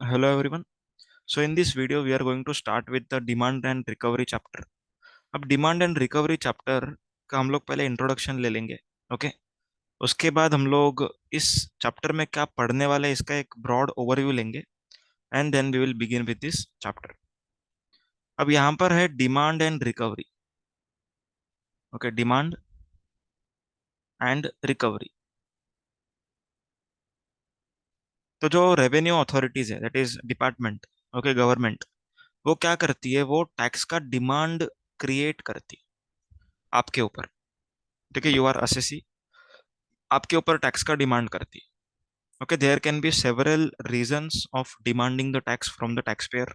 Hello everyone. So in this video we are going to start with the demand and recovery chapter. अब demand and recovery chapter का हम लोग पहले introduction ले लेंगे. Okay. उसके बाद हम लोग इस चैप्टर में क्या पढ़ने वाले हैं इसका एक ब्रॉड ओवरव्यू लेंगे and then we will begin with this chapter. अब यहाँ पर है demand and recovery. Okay. Demand and recovery. तो जो रेवेन्यू अथॉरिटीज है that is department. Okay. Government वो क्या करती है, वो टैक्स का डिमांड क्रिएट करती है आपके ऊपर. ठीक है. You are assessee. आपके ऊपर टैक्स का डिमांड करती है. Okay. There can be several reasons of demanding the tax from the tax payer.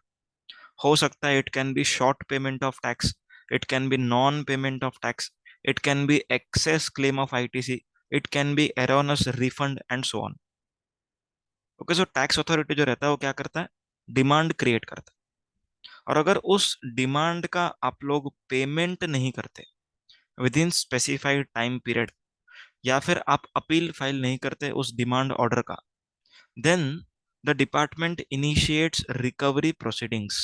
हो सकता है it can be short payment of tax, it can be non payment of tax, it can be excess claim of ITC, it can be erroneous refund and so on. Okay. So tax authority जो रहता है वो क्या करता है, demand create करता है. और अगर उस डिमांड का आप लोग पेमेंट नहीं करते with in specified time period, या फिर आप अपील फाइल नहीं करते उस डिमांड ऑर्डर का, then the department initiates recovery proceedings.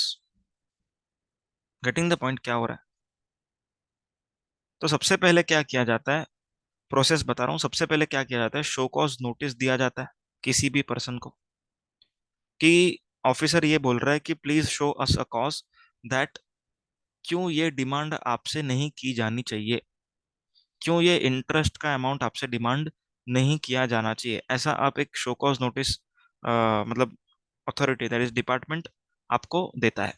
Getting the point क्या हो रहा है. तो सबसे पहले क्या किया जाता है, प्रोसेस बता रहा हूँ. सबसे पहले क्या किया जाता है, शो कॉज नोटिस दिया जाता है किसी भी पर्सन को कि ऑफिसर ये बोल रहा है कि please show us a cause that क्यों ये डिमांड आपसे नहीं की जानी चाहिए, क्यों ये इंटरेस्ट का अमाउंट आपसे डिमांड नहीं किया जाना चाहिए. ऐसा आप एक शो कॉज नोटिस मतलब अथॉरिटी दैट इज डिपार्टमेंट आपको देता है.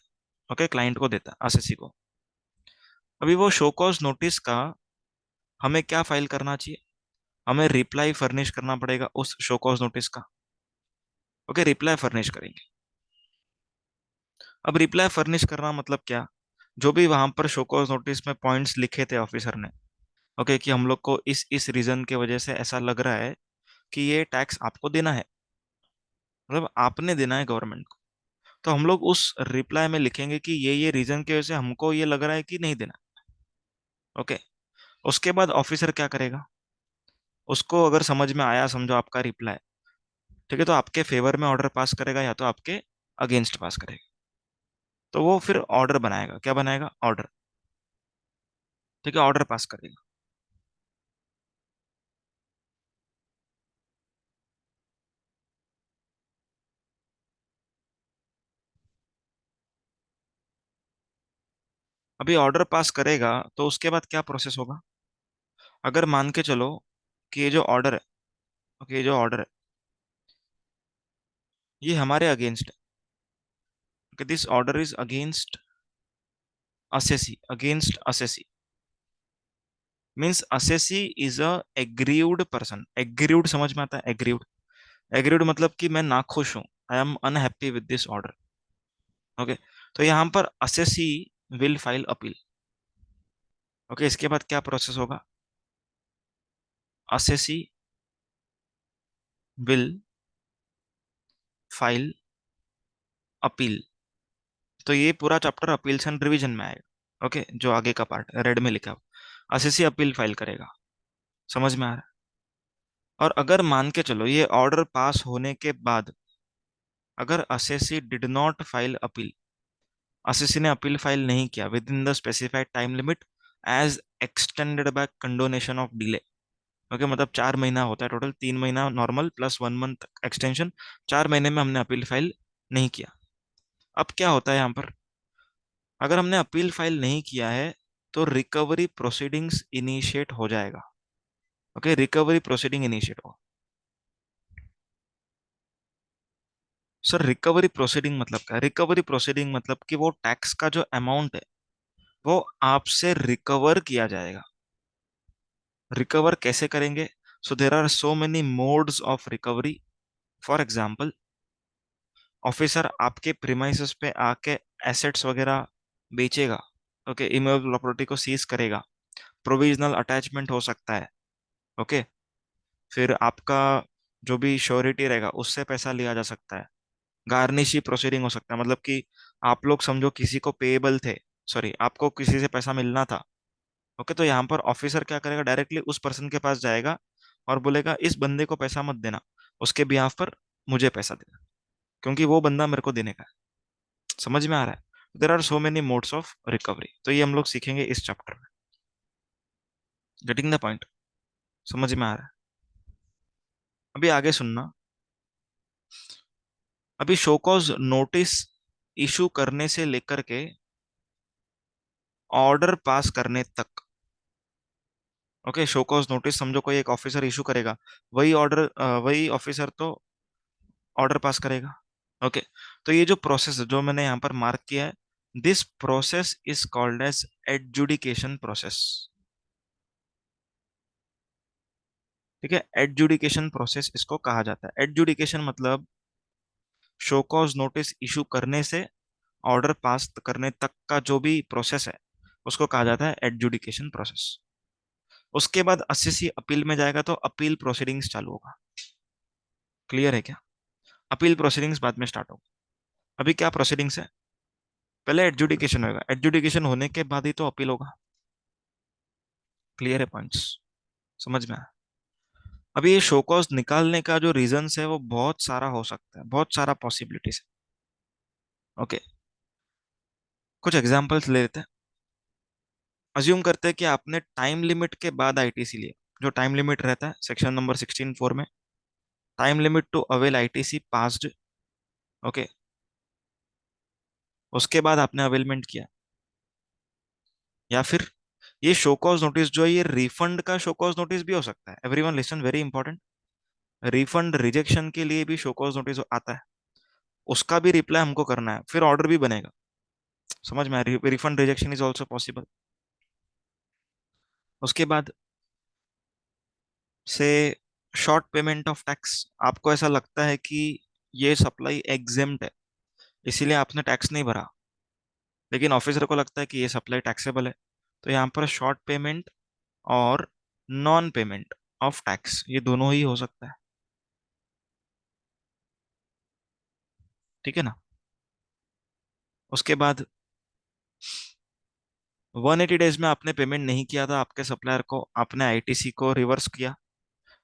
ओके. क्लाइंट को देता है, असेसी को. अभी वो शो कॉज नोटिस का हमें क्या फाइल करना चाहिए, हमें रिप्लाई फर्निश करना पड़ेगा उस शो कॉज नोटिस का. ओके. रिप्लाई फर्निश करेंगे. अब रिप्लाई फर्निश करना मतलब क्या, जो भी वहां पर शो कॉज नोटिस में पॉइंट्स लिखे थे ऑफिसर ने, ओके, कि हम लोग को इस रीजन के वजह से ऐसा लग रहा है कि ये टैक्स आपको देना है, मतलब आपने देना है गवर्नमेंट को. तो हम लोग उस रिप्लाई में लिखेंगे कि ये रीजन की वजह से हमको ये लग रहा है कि नहीं देना. ओके. उसके बाद ऑफिसर क्या करेगा, उसको अगर समझ में आया, समझो आपका रिप्लाई, ठीक है, तो आपके फेवर में ऑर्डर पास करेगा या तो आपके अगेंस्ट पास करेगा. तो वो फिर ऑर्डर बनाएगा. क्या बनाएगा, ऑर्डर. ठीक है. ऑर्डर पास करेगा. अभी ऑर्डर पास करेगा तो उसके बाद क्या प्रोसेस होगा, अगर मान के चलो कि ये जो ऑर्डर है, ओके, ये जो ऑर्डर है ये हमारे अगेंस्ट है. Okay. This order is against assessee. Against assessee means assessee is a aggrieved person. Aggrieved समझ में आता है, एग्रीव्ड. एग्रीव्ड मतलब कि मैं नाखुश हूं, I am unhappy with this order. Okay. तो यहाँ पर assessee will file appeal. Okay. इसके बाद क्या प्रोसेस होगा, असेसी विल फाइल अपील. तो ये पूरा चैप्टर अपील्स एंड रिवीजन में आएगा. ओके. जो आगे का पार्ट रेड में लिखा हुआ, असेसी अपील फाइल करेगा. समझ में आ रहा है. और अगर मान के चलो ये ऑर्डर पास होने के बाद अगर assessee did not file appeal, assessee ने अपील फाइल नहीं किया within the specified time limit as extended by condonation of delay. Okay. मतलब 4 महीना होता है टोटल, 3 महीना नॉर्मल प्लस 1 मंथ एक्सटेंशन. 4 महीने में हमने अपील फाइल नहीं किया. अब क्या होता है यहाँ पर, अगर हमने अपील फाइल नहीं किया है तो रिकवरी प्रोसीडिंग्स इनिशिएट हो जाएगा. ओके. रिकवरी प्रोसीडिंग इनिशिएट हो. सर रिकवरी प्रोसीडिंग मतलब क्या, रिकवरी प्रोसीडिंग मतलब कि वो टैक्स का जो अमाउंट है वो आपसे रिकवर किया जाएगा. रिकवर कैसे करेंगे, so there are so many modes of recovery. For example, officer आपके प्रीमाइसेस पे आके एसेट्स वगैरह बेचेगा. ओके. इमूवेबल प्रॉपर्टी को सीज करेगा. प्रोविजनल अटैचमेंट हो सकता है. ओके. फिर आपका जो भी श्योरिटी रहेगा उससे पैसा लिया जा सकता है. गार्निशी प्रोसीडिंग हो सकता है, मतलब कि आप लोग समझो किसी को पेएबल थे, सॉरी आपको किसी से पैसा मिलना था. ओके. तो यहाँ पर ऑफिसर क्या करेगा, डायरेक्टली उस पर्सन के पास जाएगा और बोलेगा इस बंदे को पैसा मत देना, उसके बिहाफ पर मुझे पैसा देना. क्योंकि वो बंदा मेरे को देने का है। समझ में आ रहा है? There are so many modes of recovery, तो ये हम लोग सीखेंगे इस चैप्टर में। Getting the point? समझ में आ रहा है? अभी आगे सुनना। अभी शो कॉज नोटिस इशू करने से लेकर के ऑर्डर पास करने तक। ओके, शो कॉज नोटिस समझो कोई एक ऑफिसर इशू करेगा, वही ऑफिसर तो ऑर्डर पास करेगा। ओके, तो ये जो प्रोसेस है जो मैंने यहाँ पर मार्क किया है, this process is called as adjudication process. ठीक है, एडजुडिकेशन प्रोसेस इसको कहा जाता है। एडजुडिकेशन मतलब शो कॉज नोटिस इशू करने से ऑर्डर पास करने तक का जो भी प्रोसेस है उसको कहा जाता है एडजुडिकेशन प्रोसेस। उसके बाद 80सी अपील में जाएगा तो अपील प्रोसीडिंग्स चालू होगा। क्लियर है क्या? अपील प्रोसीडिंग्स बाद में स्टार्ट होगा। अभी क्या प्रोसीडिंग्स है? पहले एडजुडिकेशन होगा, एडजुडिकेशन होने के बाद ही तो अपील होगा। क्लियर है पॉइंट्स? समझ में आया? अभी ये शो कॉज निकालने का जो रीजंस है वो बहुत सारा हो सकता है, बहुत सारा पॉसिबिलिटीज है। ओके, कुछ एग्जांपल्स ले लेते हैं। अज्यूम करते हैं कि आपने टाइम लिमिट के बाद आईटीसी लिया। जो टाइम लिमिट रहता है सेक्शन नंबर 16(4) में, time limit to avail ITC passed. Okay, उसके बाद आपने अवेलमेंट किया। या फिर ये शो कॉज नोटिस जो है ये रिफंड का शो कॉज नोटिस भी हो सकता है। Everyone listen, very important. Refund rejection के लिए भी शो कॉज नोटिस आता है, उसका भी रिप्लाई हमको करना है, फिर ऑर्डर भी बनेगा। समझ में? Refund rejection is also possible. उसके बाद से शॉर्ट पेमेंट ऑफ टैक्स। आपको ऐसा लगता है कि ये सप्लाई एग्जेम्प्ट है, इसीलिए आपने टैक्स नहीं भरा, लेकिन ऑफिसर को लगता है कि ये सप्लाई टैक्सेबल है, तो यहाँ पर शॉर्ट पेमेंट और नॉन पेमेंट ऑफ टैक्स ये दोनों ही हो सकता है। ठीक है ना? उसके बाद 180 डेज में आपने पेमेंट नहीं किया था आपके सप्लायर को, आपने आईटीसी को रिवर्स किया,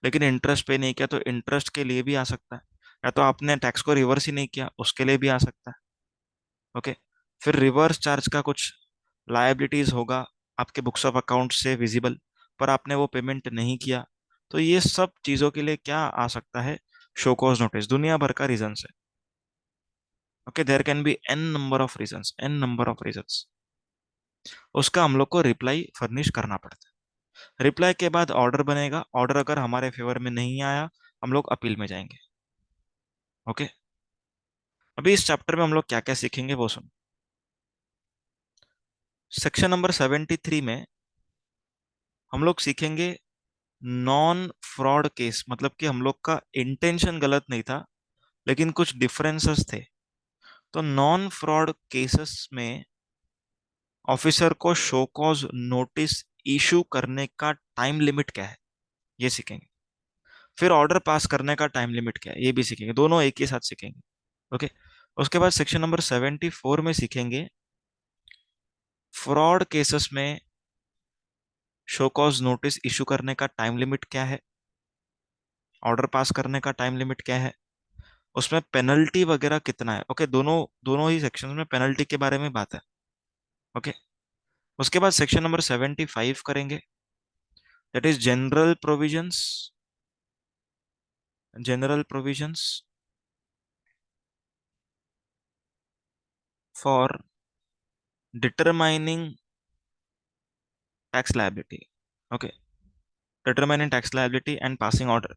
लेकिन इंटरेस्ट पे नहीं किया, तो इंटरेस्ट के लिए भी आ सकता है। या तो आपने टैक्स को रिवर्स ही नहीं किया, उसके लिए भी आ सकता है। ओके, फिर रिवर्स चार्ज का कुछ लायबिलिटीज होगा आपके बुक्स ऑफ अकाउंट से विजिबल, पर आपने वो पेमेंट नहीं किया। तो ये सब चीजों के लिए क्या आ सकता है? Show cause notice. दुनिया भर का रीजन है। Okay, there can be n number of reasons, n number of reasons. उसका हम लोग को रिप्लाई फर्निश करना पड़ता है। रिप्लाई के बाद ऑर्डर बनेगा। ऑर्डर अगर हमारे फेवर में नहीं आया, हम लोग अपील में जाएंगे। ओके, अभी इस चैप्टर में हम लोग क्या क्या सीखेंगे वो सुन। सेक्शन नंबर 73 में हम लोग सीखेंगे नॉन फ्रॉड केस। मतलब कि हम लोग का इंटेंशन गलत नहीं था, लेकिन कुछ डिफरेंसेस थे। तो नॉन फ्रॉड केसेस में ऑफिसर को शो कॉज नोटिस इशू करने का टाइम लिमिट क्या है, ये सीखेंगे। फिर ऑर्डर पास करने का टाइम लिमिट क्या है, ये भी सीखेंगे। दोनों एक ही साथ सीखेंगे। ओके, उसके बाद सेक्शन नंबर 74 में सीखेंगे फ्रॉड केसेस में शो कॉज नोटिस इशू करने का टाइम लिमिट क्या है, ऑर्डर पास करने का टाइम लिमिट क्या है, उसमें पेनल्टी वगैरह कितना है। ओके, दोनों दोनों ही सेक्शन में पेनल्टी के बारे में बात है। ओके, उसके बाद सेक्शन नंबर 75 करेंगे, that is general provisions. General provisions for determining tax liability. Okay, determining tax liability and passing order.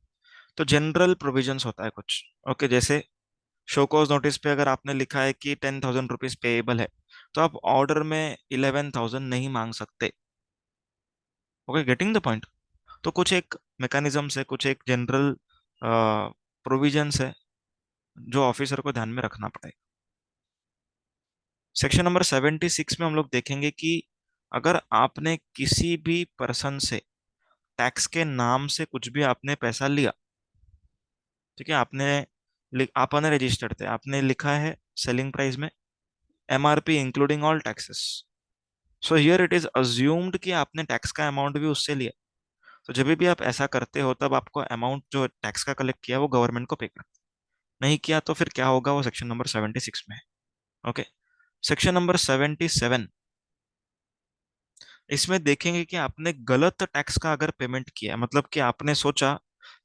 तो जनरल प्रोविजंस होता है कुछ। ओके, जैसे शो कॉज नोटिस पे अगर आपने लिखा है कि 10,000 रुपीज पेएबल है, तो आप ऑर्डर में 11,000 नहीं मांग सकते। Okay, getting the point? तो कुछ एक मैकेनिज्म है, कुछ एक जनरल प्रोविजंस है जो ऑफिसर को ध्यान में रखना पड़ेगा। सेक्शन नंबर 76 में हम लोग देखेंगे कि अगर आपने किसी भी पर्सन से टैक्स के नाम से कुछ भी आपने पैसा लिया, ठीक है, आपने रजिस्टर्ड थे, आपने लिखा है सेलिंग प्राइस में MRP including all taxes. So here it is assumed कि आपने टैक्स का अमाउंट भी उससे लिया। तो जब भी आप ऐसा करते हो तब आपको अमाउंट जो टैक्स का कलेक्ट किया वो गवर्नमेंट को पे करना है। नहीं किया तो फिर क्या होगा, वो सेक्शन नंबर 76 में है। ओके। सेक्शन नंबर 77, इसमें देखेंगे कि आपने गलत टैक्स का अगर पेमेंट किया है, मतलब कि आपने सोचा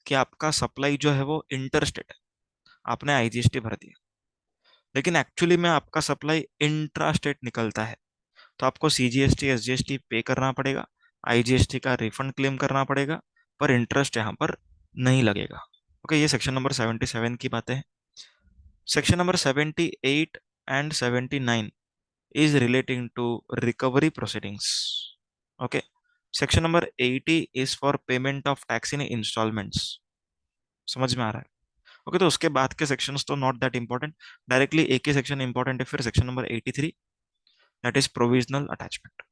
कि आपका सप्लाई जो है वो इंटर स्टेट है, आपने आईजीएसटी भर दिया, लेकिन एक्चुअली में आपका सप्लाई इंट्रा स्टेट निकलता है, तो आपको सीजीएसटी एसजीएसटी पे करना पड़ेगा, आईजीएसटी का रिफंड क्लेम करना पड़ेगा, पर इंटरेस्ट यहाँ पर नहीं लगेगा। ओके, ये सेक्शन नंबर 77 की बातें हैं। Section number 78 and 79 is relating to recovery proceedings. Okay. Section number 80 is for payment of tax in installments. समझ में आ रहा है? ओके, तो उसके बाद के सेक्शंस तो नॉट दैट इंपॉर्टेंट, डायरेक्टली एक ही सेक्शन इंपॉर्टेंट है फिर, section number 83, that is provisional attachment.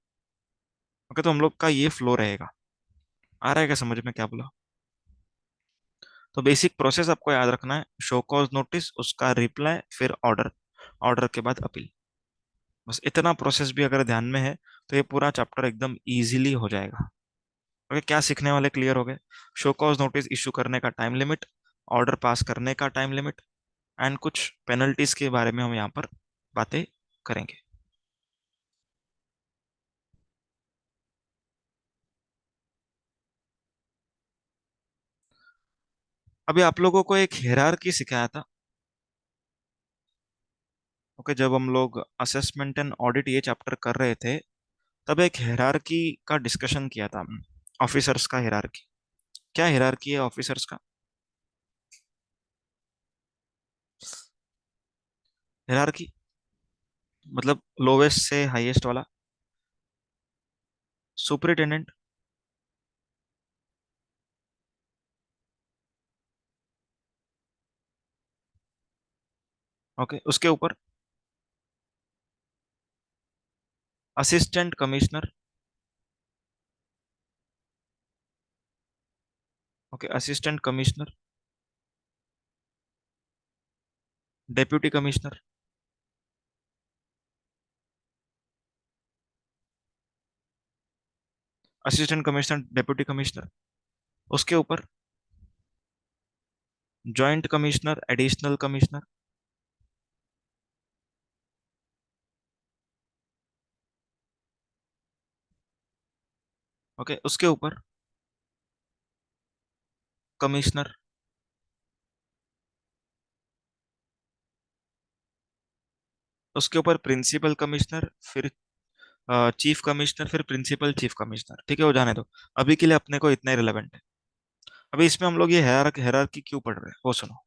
Okay, तो हम लोग का ये फ्लो रहेगा। आ रहा है क्या समझ में क्या बोला? तो बेसिक प्रोसेस आपको याद रखना है, शो कॉज नोटिस, उसका रिप्लाई, फिर ऑर्डर, ऑर्डर के बाद अपील। बस इतना प्रोसेस भी अगर ध्यान में है तो ये पूरा चैप्टर एकदम इजीली हो जाएगा। ओके, क्या सीखने वाले क्लियर हो गए? शो कॉज नोटिस इशू करने का टाइम लिमिट, ऑर्डर पास करने का टाइम लिमिट, एंड कुछ पेनल्टीज के बारे में हम यहाँ पर बातें करेंगे। अभी आप लोगों को एक हायरार्की सिखाया था। ओके, जब हम लोग असेसमेंट एंड ऑडिट ये चैप्टर कर रहे थे, तब एक हायरार्की का डिस्कशन किया था हमने, ऑफिसर्स का हायरार्की। क्या हायरार्की है ऑफिसर्स का? हायरार्की मतलब लोवेस्ट से हाईएस्ट वाला। सुपरिटेंडेंट। ओके, उसके ऊपर assistant commissioner. Okay, assistant commissioner, deputy commissioner, assistant commissioner, deputy commissioner, उसके ऊपर joint commissioner, additional commissioner, okay, उसके ऊपर कमिश्नर, उसके ऊपर प्रिंसिपल कमिश्नर, फिर चीफ कमिश्नर, फिर प्रिंसिपल चीफ कमिश्नर। ठीक है, वो जाने दो, अभी के लिए अपने को इतना ही रिलेवेंट है। अभी इसमें हम लोग ये हेरारकी क्यों पढ़ रहे हैं वो सुनो।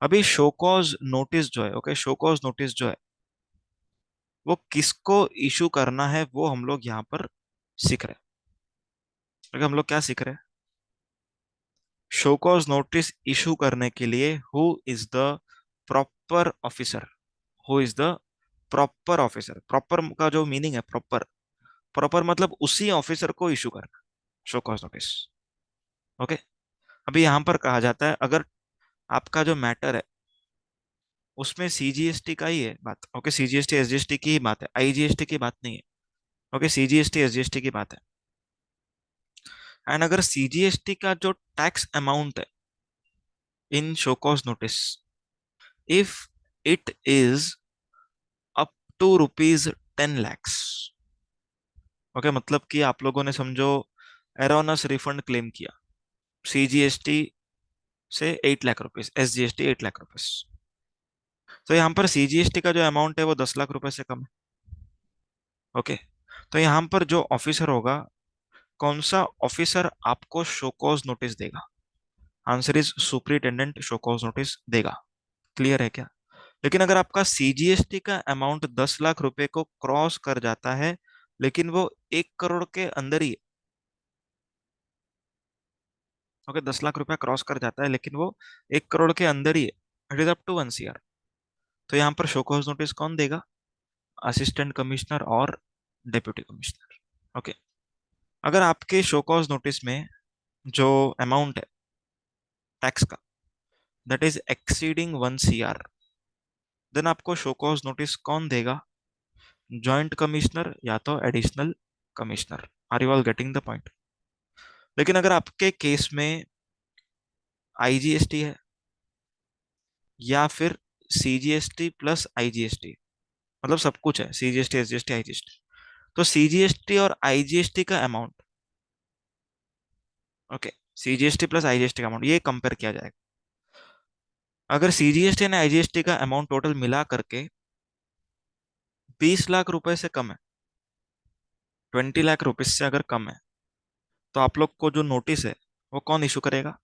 अभी शोकॉज नोटिस जो है, ओके, शोकॉज नोटिस जो है वो किसको इशू करना है, वो हम लोग यहाँ पर सीख रहे हैं। ओके, हम लोग क्या सीख रहे हैं? शो कॉज नोटिस इशू करने के लिए who is the proper officer, who is the proper officer. Proper का जो मीनिंग है, प्रॉपर, प्रॉपर मतलब उसी ऑफिसर को इशू करना शो कॉज नोटिस। ओके, अभी यहां पर कहा जाता है अगर आपका जो मैटर है उसमें सीजीएसटी का ही है बात, ओके, सीजीएसटी एसजीएसटी की ही बात है, आईजीएसटी की बात नहीं है। ओके, सीजीएसटी एसजीएसटी की बात है। एंड अगर सीजीएसटी का जो टैक्स अमाउंट है in show cause notice, if it is up to ₹10 lakhs, okay, मतलब कि आप लोगों ने समझो एरोनस रिफंड क्लेम किया सीजीएसटी से 8 lakh rupees, SGST 8 lakh rupees, तो यहाँ पर सीजीएसटी का जो अमाउंट है वो 10 लाख रुपए से कम है। ओके, तो यहाँ पर जो ऑफिसर होगा, कौन सा ऑफिसर आपको शोकॉज नोटिस देगा? Answer is superintendent show cause notice देगा। क्लियर है क्या? लेकिन अगर आपका सीजीएसटी का अमाउंट 10 लाख रुपए को क्रॉस कर जाता है, लेकिन वो 1 करोड़ के अंदर ही, ओके, 10 लाख रुपया क्रॉस कर जाता है लेकिन वो 1 करोड़ के अंदर ही है, it is up to 1 CR, तो यहाँ पर शोकॉज नोटिस कौन देगा? असिस्टेंट कमिश्नर और डेप्यूटी कमिश्नर। ओके, अगर आपके शोकॉज नोटिस में जो अमाउंट है टैक्स का, that is exceeding 1 CR, then आपको शोकॉज नोटिस कौन देगा? जॉइंट कमिश्नर या तो additional commissioner. Are you all getting the point? लेकिन अगर आपके केस में आईजीएसटी है या फिर सीजीएसटी प्लस आईजीएसटी, मतलब सब कुछ है, सीजीएसटी एसजीएसटी आईजीएसटी। तो सीजीएसटी और आईजीएसटी का amount, okay, CGST plus IGST का अमाउंट ये कंपेयर किया जाएगा। अगर सीजीएसटी और आईजीएसटी का अमाउंट टोटल मिला करके 20 लाख रुपए से कम है, 20 लाख रुपीज से अगर कम है, तो आप लोग को जो नोटिस है वो कौन इशू करेगा?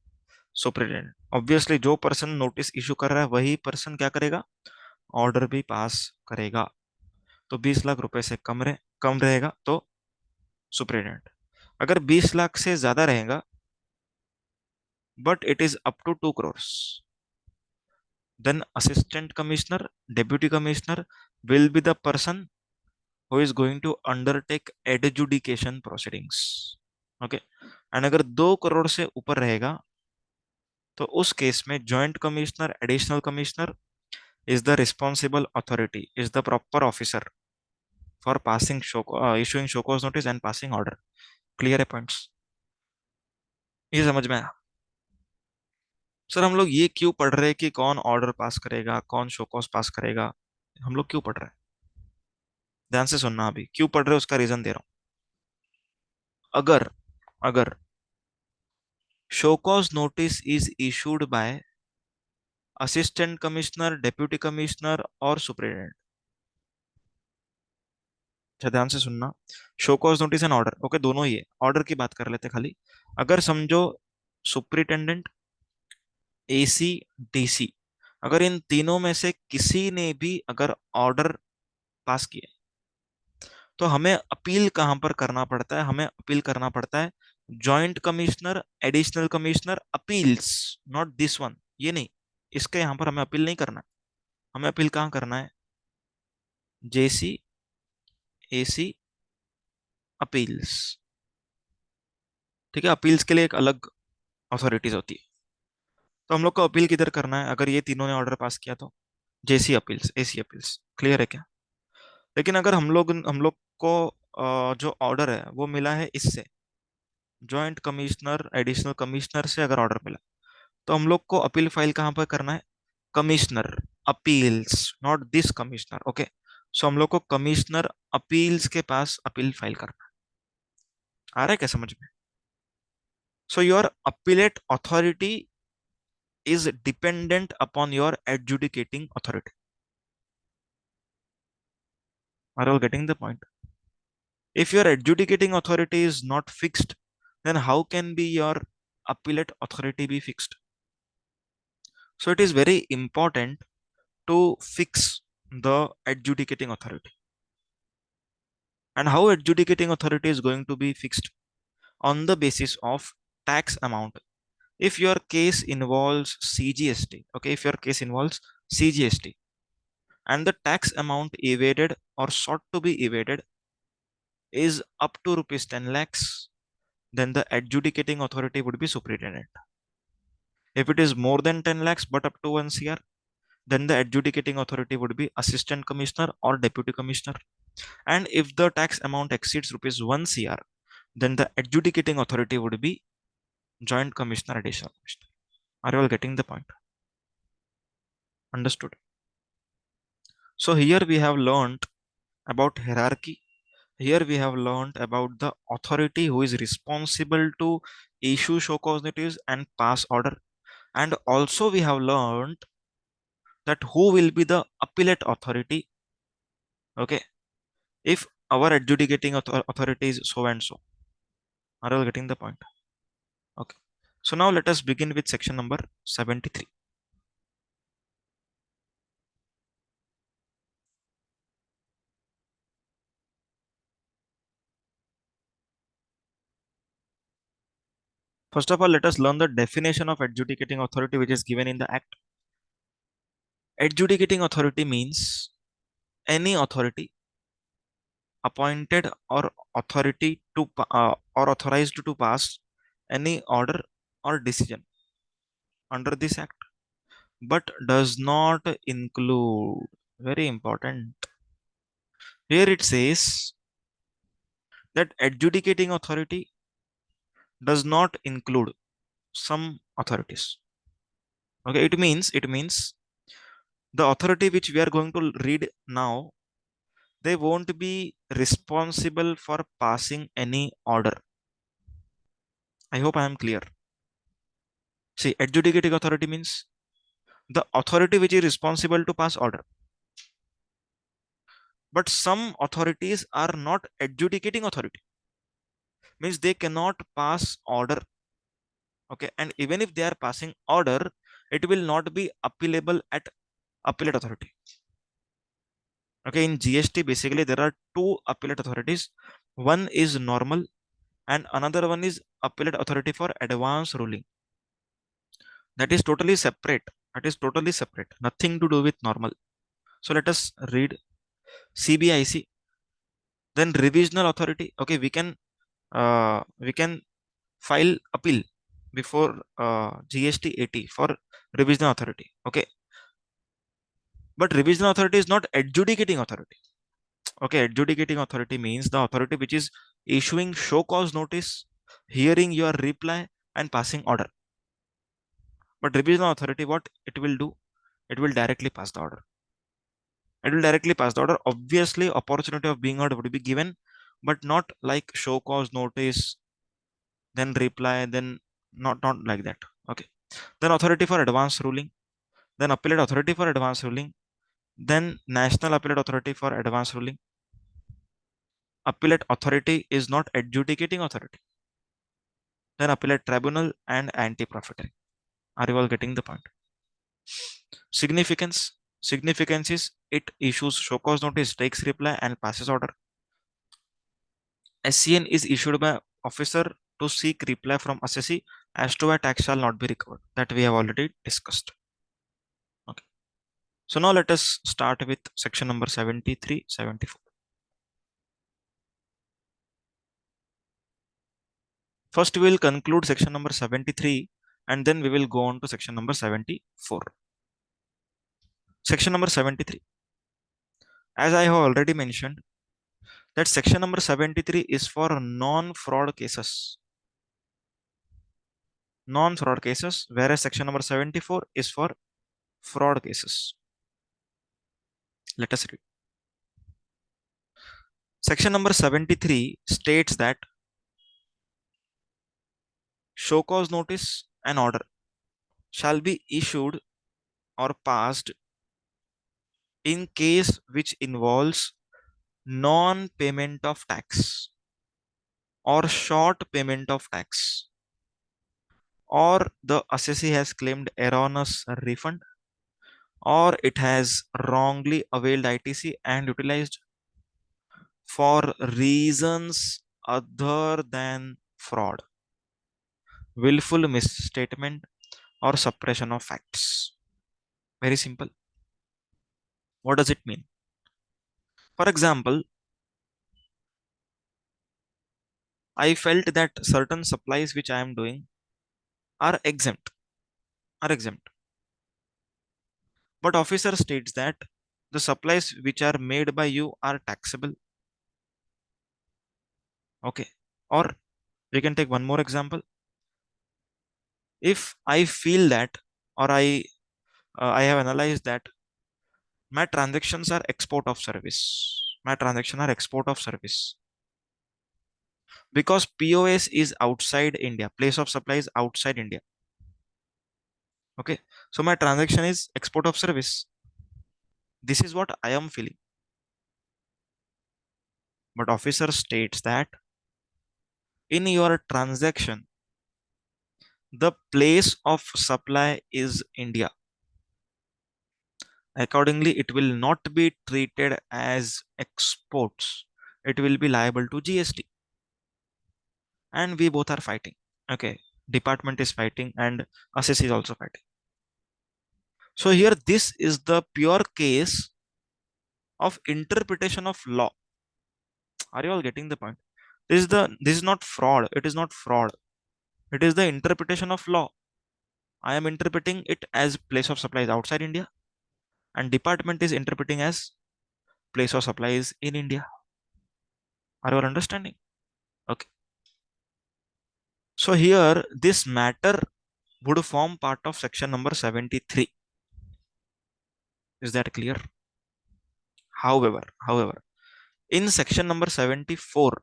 सुप्रिटेंडेंट। ऑब्वियसली जो पर्सन नोटिस इशू कर रहा है वही पर्सन क्या करेगा? ऑर्डर भी पास करेगा। तो 20 लाख रुपए से कम रहेगा तो सुप्रिटेंडेंट। अगर 20 लाख से ज्यादा रहेगा but it is up to 2 crore, then assistant commissioner, deputy commissioner will be the person who is going to undertake adjudication proceedings, okay। And अगर 2 करोड़ से ऊपर रहेगा तो उस केस में joint commissioner, additional commissioner is the responsible authority, is the proper officer for passing show, issuing show cause notice and passing order। Clear है points? ये समझ में आया? सर हम लोग ये क्यों पढ़ रहे हैं कि कौन ऑर्डर पास करेगा, कौन शो कॉज पास करेगा? हम लोग क्यों पढ़ रहे हैं? ध्यान से सुनना, अभी क्यों पढ़ रहे हो उसका रीजन दे रहा हूं। अगर अगर show cause notice is issued by assistant commissioner, deputy commissioner और सुप्रिटेंडेंट, अच्छा ध्यान से सुनना, show cause notice and order, okay दोनों ही है, ऑर्डर की बात कर लेते हैं खाली। अगर समझो सुप्रिटेंडेंट, एसी, डीसी, अगर इन तीनों में से किसी ने भी अगर ऑर्डर पास किया, तो हमें अपील कहां पर करना पड़ता है? हमें अपील करना पड़ता है joint commissioner, additional commissioner appeals, not this one, ये नहीं, इसके यहां पर हमें अपील नहीं करना है। हमें अपील कहाँ करना है? जेसी, एसी, अपील्स, ठीक है। अपील्स के लिए एक अलग अथॉरिटीज होती है। तो हम लोग को अपील किधर करना है? अगर ये तीनों ने ऑर्डर पास किया तो जेसी अपील्स, एसी अपील्स, क्लियर है क्या? लेकिन अगर हम लोग को जो ऑर्डर है वो मिला है इससे, जॉइंट कमिश्नर, एडिशनल कमिश्नर से अगर ऑर्डर मिला, तो हम लोग को अपील फाइल कहाँ पर करना है? Commissioner appeals, not this commissioner, okay. So हम लोग को कमिश्नर अपील्स के पास अपील फाइल करना है। आ रहा है क्या समझ में? So your appellate authority is dependent upon your adjudicating authority। Are you all getting the point? If your adjudicating authority is not fixed, then how can be your appellate authority be fixed? So it is very important to fix the adjudicating authority. And how adjudicating authority is going to be fixed? On the basis of tax amount. If your case involves CGST, okay, if your case involves CGST and the tax amount evaded or sought to be evaded is up to rupees 10 lakhs, then the adjudicating authority would be superintendent. If it is more than 10 lakhs but up to 1 CR, then the adjudicating authority would be assistant commissioner or deputy commissioner. And if the tax amount exceeds rupees 1 CR, then the adjudicating authority would be joint commissioner, additional commissioner. Are you all getting the point? Understood? So here we have learned about hierarchy. Here we have learned about the authority who is responsible to issue show cause notice and pass order. And also we have learned that who will be the appellate authority, okay, if our adjudicating authority is so and so. Are you all getting the point? Okay. So now let us begin with section number 73. First of all, let us learn the definition of adjudicating authority which is given in the act. Adjudicating authority means any authority appointed or authority to or authorized to pass any order or decision under this act, but does not include, very important, here it says that adjudicating authority does not include some authorities. Okay, it means the authority which we are going to read now, they won't be responsible for passing any order. I hope I am clear. See, adjudicating authority means the authority which is responsible to pass order. But some authorities are not adjudicating authority, means they cannot pass order. Okay, and even if they are passing order, it will not be appealable at appellate authority. Okay, in GST basically there are two appellate authorities. One is normal and another one is appellate authority for advance ruling. That is totally separate. That is totally separate. Nothing to do with normal. So let us read CBIC. Then revisional authority. Okay, we can file appeal before GST 80 for revisional authority. Okay, but revisional authority is not adjudicating authority. Okay, adjudicating authority means the authority which is issuing show cause notice, hearing your reply, and passing order. But revisional authority, what it will do? It will directly pass the order. It will directly pass the order. Obviously, opportunity of being heard would be given, but not like show cause notice, then reply, then not like that. Okay. Then authority for advance ruling, then appellate authority for advance ruling, then national appellate authority for advance ruling. Appellate authority is not adjudicating authority. Then appellate tribunal and anti-profiteering. Are you all getting the point? Significance. Significance is it issues show cause notice, takes reply, and passes order. SCN is issued by officer to seek reply from assessee as to why tax shall not be recovered. That we have already discussed. Okay. So now let us start with section number 73, 74. First, we will conclude section number 73 and then we will go on to section number 74. Section number 73. As I have already mentioned, that section number 73 is for non-fraud cases. Non-fraud cases, whereas section number 74 is for fraud cases. Let us read. Section number 73 states that show cause notice and order shall be issued or passed in case which involves non-payment of tax or short payment of tax, or the assessee has claimed erroneous refund, or it has wrongly availed ITC and utilized for reasons other than fraud, willful misstatement, or suppression of facts. Very simple. What does it mean? For example, I felt that certain supplies which I am doing are exempt, are exempt. But officer states that the supplies which are made by you are taxable. Okay. Or we can take one more example. If I feel that, or I have analyzed that my transactions are export of service. My transaction are export of service because POS is outside India. Place of supply is outside India. Okay. So my transaction is export of service. This is what I am feeling. But officer states that in your transaction, the place of supply is India. Accordingly, it will not be treated as exports. It will be liable to GST. And we both are fighting. Okay. Department is fighting and assessee is also fighting. So here, this is the pure case of interpretation of law. Are you all getting the point? This is not fraud. It is not fraud. It is the interpretation of law. I am interpreting it as place of supply is outside India, and department is interpreting as place of supply is in India. Are you all understanding? Okay. So here, this matter would form part of section number 73. Is that clear? However, in section number 74,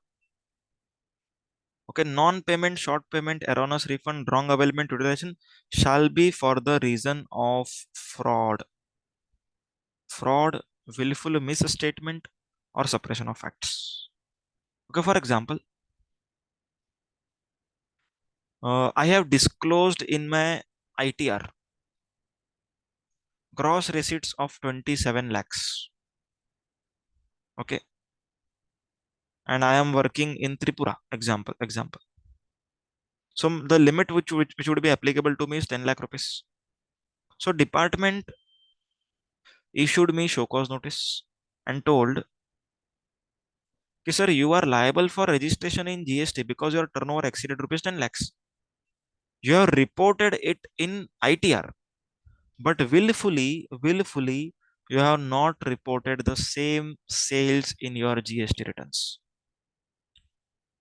okay, non-payment, short payment, erroneous refund, wrong availment, utilization shall be for the reason of fraud, willful misstatement, or suppression of facts. Okay, for example, I have disclosed in my ITR gross receipts of 27 lakhs. Okay, and I am working in Tripura. Example. So the limit which would be applicable to me is 10 lakh rupees. So department issued me show cause notice and told, okay, sir, you are liable for registration in GST because your turnover exceeded rupees 10 lakhs. You have reported it in ITR, but willfully, you have not reported the same sales in your GST returns.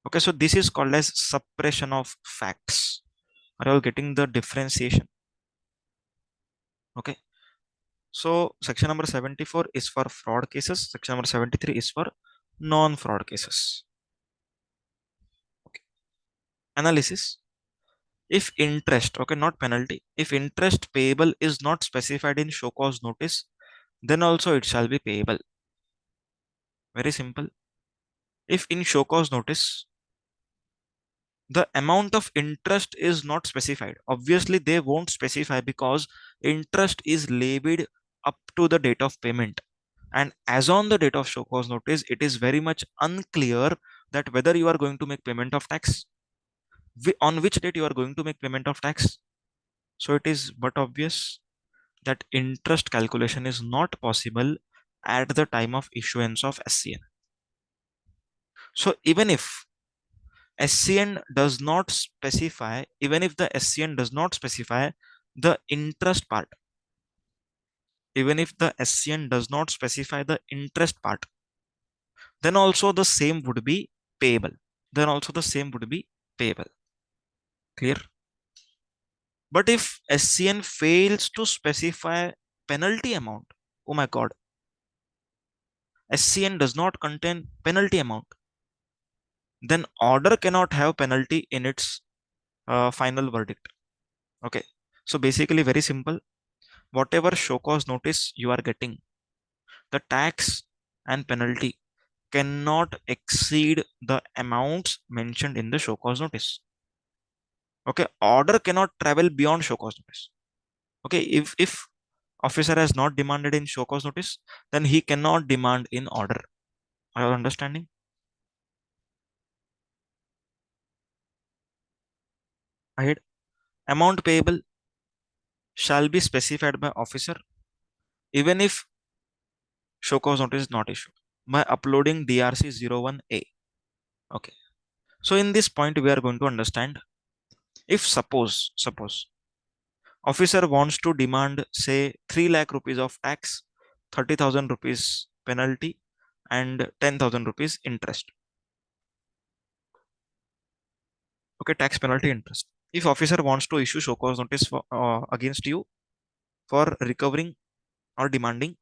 Okay, so this is called as suppression of facts. Are you all getting the differentiation? Okay, so section number 74 is for fraud cases, section number 73 is for non-fraud cases. Okay. Analysis. If interest, okay, not penalty, if interest payable is not specified in show cause notice, then also it shall be payable. Very simple. If in show cause notice, the amount of interest is not specified, obviously they won't specify because interest is levied up to the date of payment. And as on the date of show cause notice, it is very much unclear that whether you are going to make payment of tax, on which date you are going to make payment of tax. So it is but obvious that interest calculation is not possible at the time of issuance of SCN. So even if the SCN does not specify the interest part, even if the SCN does not specify the interest part, then also the same would be payable. Clear? But if SCN fails to specify penalty amount, oh my God, SCN does not contain penalty amount, then order cannot have penalty in its final verdict. Okay. So basically very simple. Whatever show cause notice you are getting, the tax and penalty cannot exceed the amounts mentioned in the show cause notice. Okay. Order cannot travel beyond show cause notice. Okay. If officer has not demanded in show cause notice, then he cannot demand in order. Are you understanding? Ahead. Amount payable shall be specified by officer even if show cause notice is not issued by uploading DRC01A. Okay. So in this point, we are going to understand if suppose officer wants to demand say 3 lakh rupees of tax, 30,000 rupees penalty, and 10,000 rupees interest. Okay, tax, penalty, interest. If officer wants to issue show cause notice against you for recovering or demanding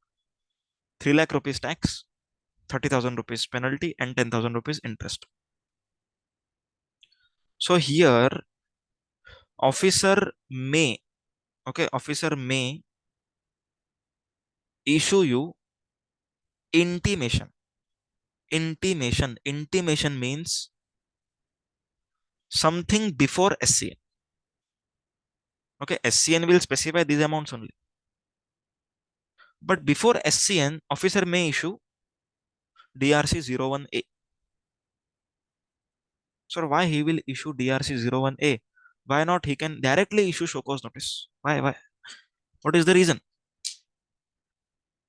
3 lakh rupees tax, 30,000 rupees penalty, and 10,000 rupees interest. So here officer may, okay, officer may issue you intimation. Intimation means something before SCN. Okay, SCN will specify these amounts only. But before SCN, officer may issue DRC01A. So why he will issue DRC01A? Why not he can directly issue show cause notice? Why? What is the reason?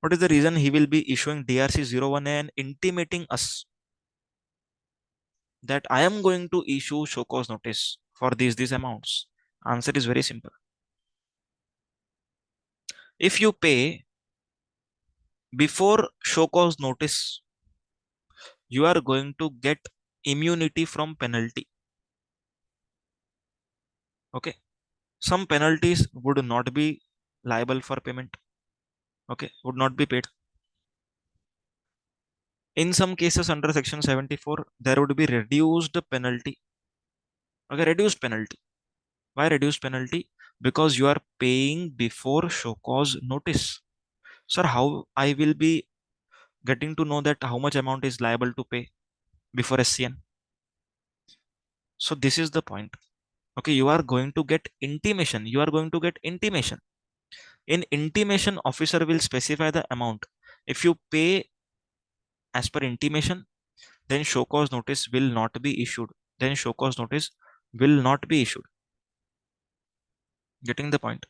What is the reason he will be issuing DRC01A and intimating us that I am going to issue show cause notice for these amounts? Answer is very simple. If you pay before show cause notice, you are going to get immunity from penalty. Okay. Some penalties would not be liable for payment. Okay, would not be paid. In some cases under section 74, there would be reduced penalty. Okay, reduced penalty. Why reduced penalty? Because you are paying before show cause notice. Sir, how I will be getting to know that how much amount is liable to pay before SCN? So this is the point. Okay, you are going to get intimation. You are going to get intimation. In intimation, officer will specify the amount. If you pay as per intimation, then show cause notice will not be issued. Then show cause notice will not be issued. Getting the point?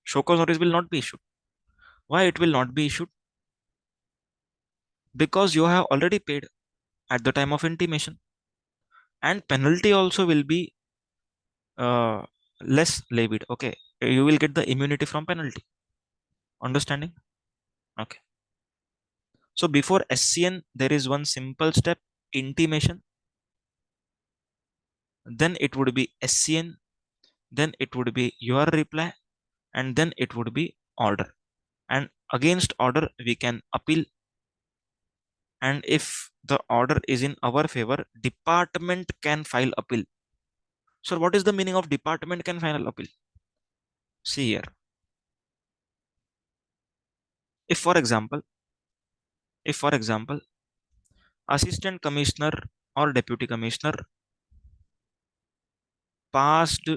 Show cause notice will not be issued. Why it will not be issued? Because you have already paid at the time of intimation, and penalty also will be uh, less levied. Okay, you will get the immunity from penalty. Understanding? Okay. So before SCN, there is one simple step, intimation. Then it would be SCN. Then it would be your reply, and then it would be order. And against order, we can appeal. And if the order is in our favor, department can file appeal. So what is the meaning of department can file appeal? See here. If for example, if for example, assistant commissioner or deputy commissioner passed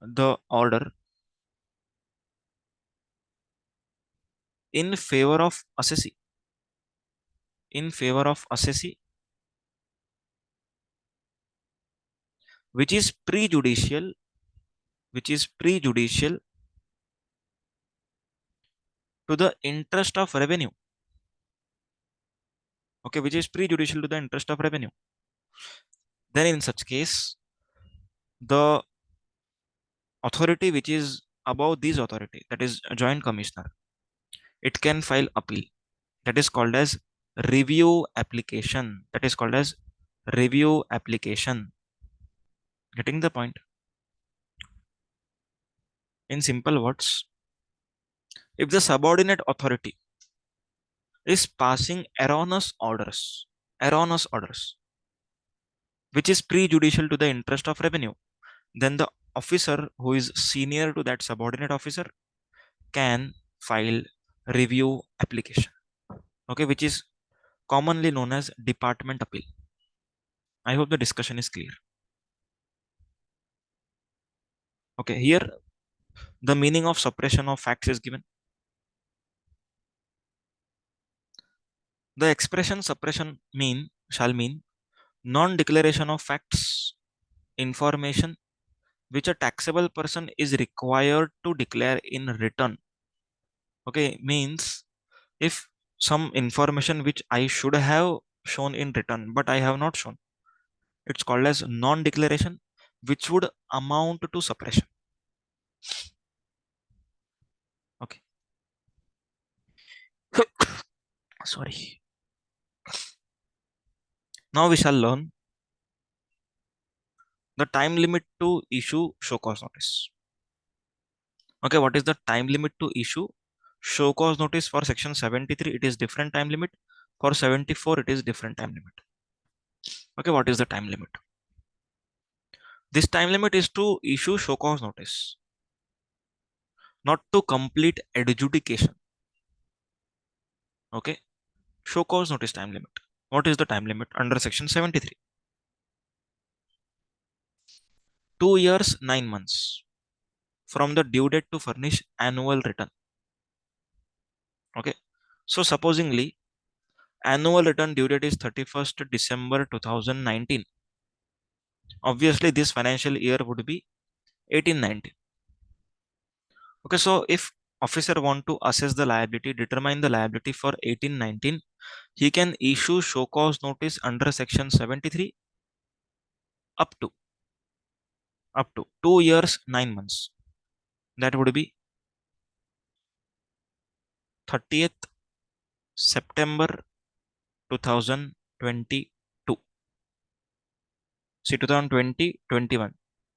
the order in favor of assessee, in favor of assessee, which is prejudicial, which is prejudicial to the interest of revenue. Okay, which is prejudicial to the interest of revenue. Then in such case, the authority which is above this authority, that is a joint commissioner, it can file appeal. That is called as review application. That is called as review application. Getting the point? In simple words, if the subordinate authority is passing erroneous orders, which is prejudicial to the interest of revenue, then the officer who is senior to that subordinate officer can file review application. Okay, which is commonly known as department appeal. I hope the discussion is clear. Okay, here the meaning of suppression of facts is given. The expression suppression shall mean non-declaration of facts, information which a taxable person is required to declare in return. Okay, means if some information which I should have shown in return but I have not shown, it's called as non-declaration, which would amount to suppression. Okay. Sorry. Now we shall learn the time limit to issue show cause notice. Okay, what is the time limit to issue show cause notice? For section 73, it is different time limit. For 74, it is different time limit. Okay, what is the time limit? This time limit is to issue show cause notice, not to complete adjudication. Okay, show cause notice time limit. What is the time limit under section 73? 2 years, 9 months from the due date to furnish annual return. Okay, so supposingly annual return due date is 31st December 2019. Obviously, this financial year would be 18-19. Okay, so if officer want to assess the liability, determine the liability for 18-19, he can issue show cause notice under section 73 up to 2 years 9 months. That would be 30th September 2022. See, 2020-21.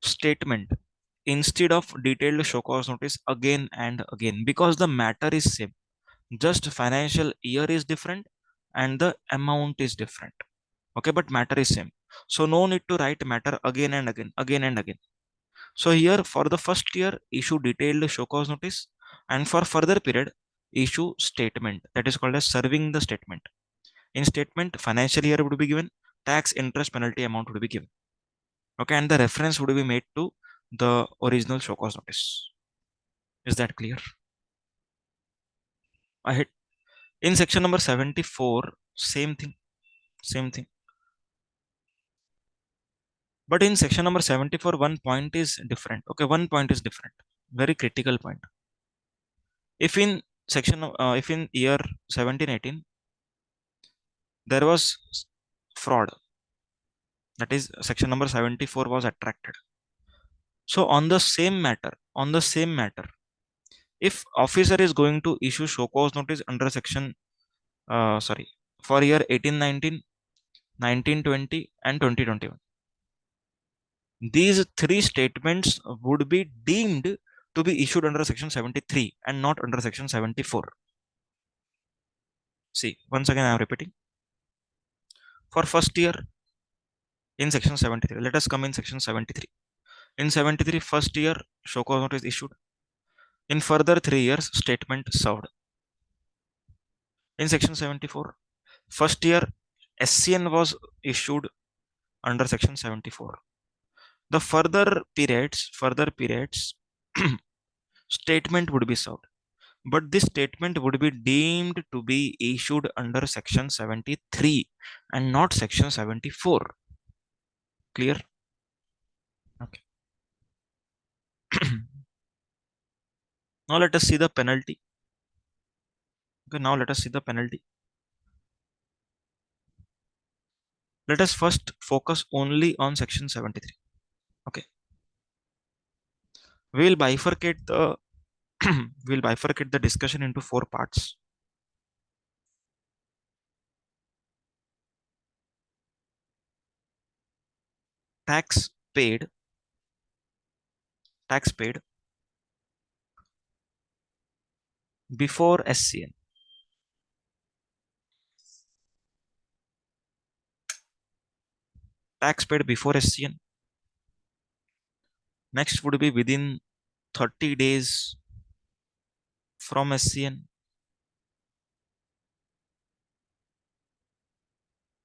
statement instead of detailed show cause notice again and again, because the matter is same, just financial year is different and the amount is different. Okay, but matter is same, so no need to write matter again and again, again and again. So here for the first year issue detailed show cause notice, and for further period issue statement, that is called as serving the statement. In statement financial year would be given, tax interest penalty amount would be given. Okay, and the reference would be made to the original show cause notice. Is that clear? I hit in section number 74, same thing, same thing. But in section number 74, one point is different. Okay, one point is different. Very critical point. If in if in year 1718, there was fraud, that is section number 74 was attracted. So on the same matter, if officer is going to issue show cause notice under section, sorry, for year 1819, 1920, and 2021, these three statements would be deemed to be issued under section 73 and not under section 74. See, once again, I am repeating. For first year in section 73, let us come in section 73. In 73, first year, show cause notice issued. In further 3 years, statement served. In section 74, first year, SCN was issued under section 74. The further periods, statement would be served. But this statement would be deemed to be issued under section 73 and not section 74. Clear? Okay. Now let us see the penalty. Okay, now let us see the penalty. Let us first focus only on section 73. Okay. We will bifurcate the we'll bifurcate the discussion into 4 parts. Tax paid, tax paid before SCN. Tax paid before SCN. Next would be within 30 days from SCN.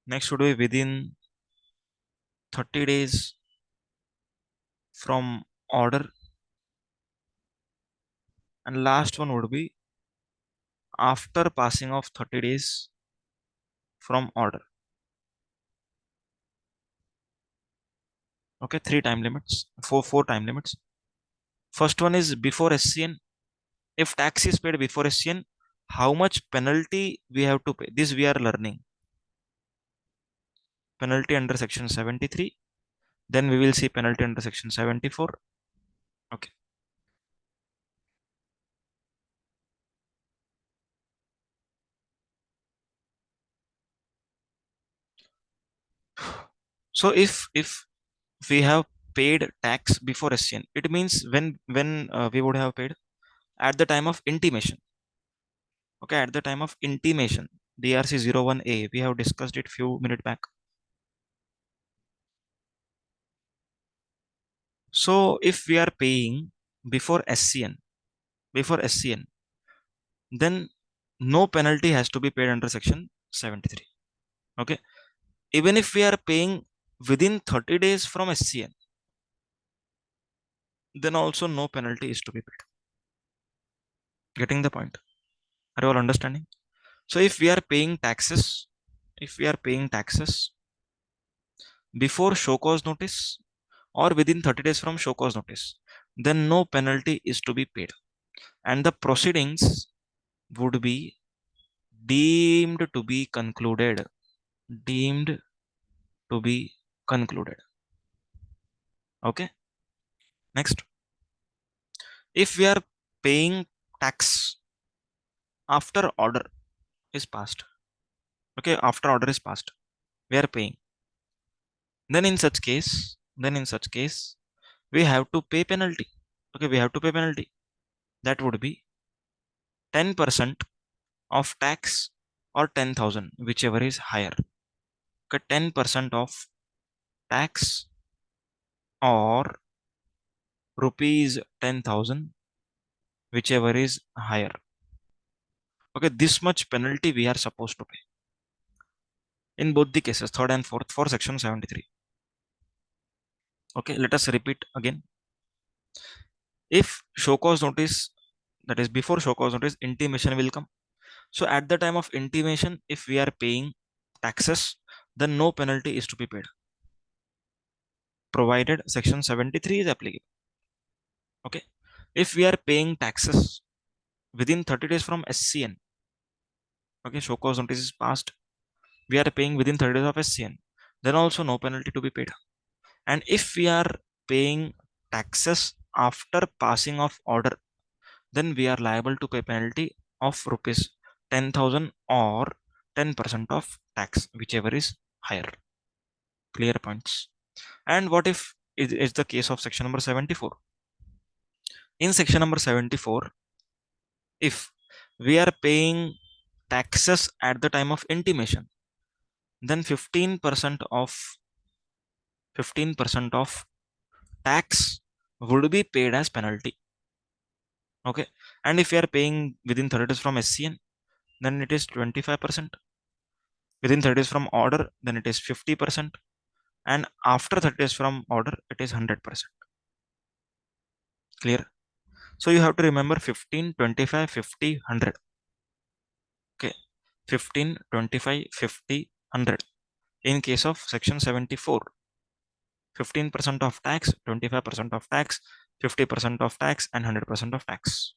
Next would be within 30 days from order. And last one would be after passing of 30 days from order. Okay, 3 time limits, four time limits. First one is before SCN. If tax is paid before SCN, how much penalty we have to pay? This we are learning. Penalty under section 73. Then we will see penalty under section 74. Okay. So if we have paid tax before SCN, it means when we would have paid at the time of intimation. Okay, at the time of intimation, DRC 01A, we have discussed it few minutes back. So if we are paying before SCN, then no penalty has to be paid under section 73. Okay, even if we are paying within 30 days from SCN, then also no penalty is to be paid. Getting the point? Are you all understanding? So if we are paying taxes, before show cause notice or within 30 days from show cause notice, then no penalty is to be paid, and the proceedings would be deemed to be concluded. Deemed to be concluded. Okay. Next, if we are paying tax after order is passed, okay, after order is passed, we are paying. Then in such case, we have to pay penalty. Okay, we have to pay penalty. That would be 10% of tax or 10,000, whichever is higher. Okay, 10% of tax or rupees 10,000, whichever is higher. Okay, this much penalty we are supposed to pay in both the cases, third and fourth, for section 73. Okay, let us repeat again. If show cause notice, that is before show cause notice, intimation will come. So at the time of intimation, if we are paying taxes, then no penalty is to be paid, provided section 73 is applicable. Okay, if we are paying taxes within 30 days from SCN, okay, show cause notice is passed, we are paying within 30 days of SCN, then also no penalty to be paid. And if we are paying taxes after passing of order, then we are liable to pay penalty of rupees 10,000 or 10% of tax, whichever is higher. Clear points. And what if it is the case of section number 74? In section number 74, if we are paying taxes at the time of intimation, then 15% of tax would be paid as penalty. Okay, and if we are paying within 30 days from SCN, then it is 25%. Within 30 days from order, then it is 50%, and after 30 days from order, it is 100%. Clear? So you have to remember 15, 25, 50, 100. Okay, 15, 25, 50, 100. In case of section 74, 15% of tax, 25% of tax, 50% of tax, and 100% of tax.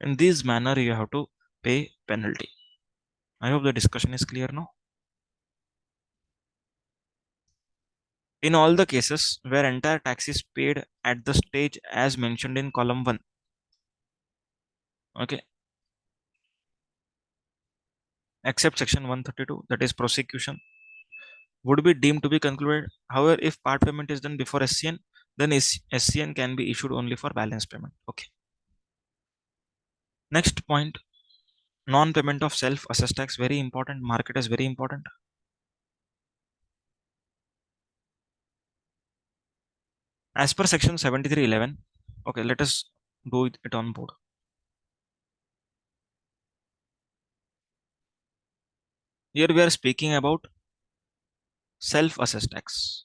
In this manner, you have to pay penalty. I hope the discussion is clear now. In all the cases where entire tax is paid at the stage as mentioned in column 1, okay, except section 132, that is prosecution, would be deemed to be concluded. However, if part payment is done before SCN, then SCN can be issued only for balance payment. Okay. Next point, non-payment of self-assessed tax, very important. Market is very important. As per section 7311, okay, let us do it on board. Here we are speaking about self-assessed tax.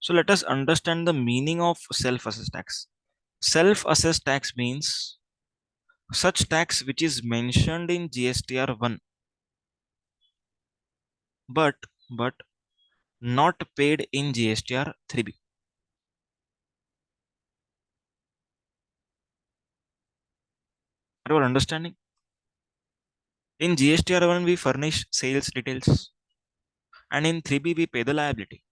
So let us understand the meaning of self-assessed tax. Self-assessed tax means such tax which is mentioned in GSTR 1 but not paid in GSTR 3B. Are you understanding? In GSTR 1 we furnish sales details and in 3B we pay the liability.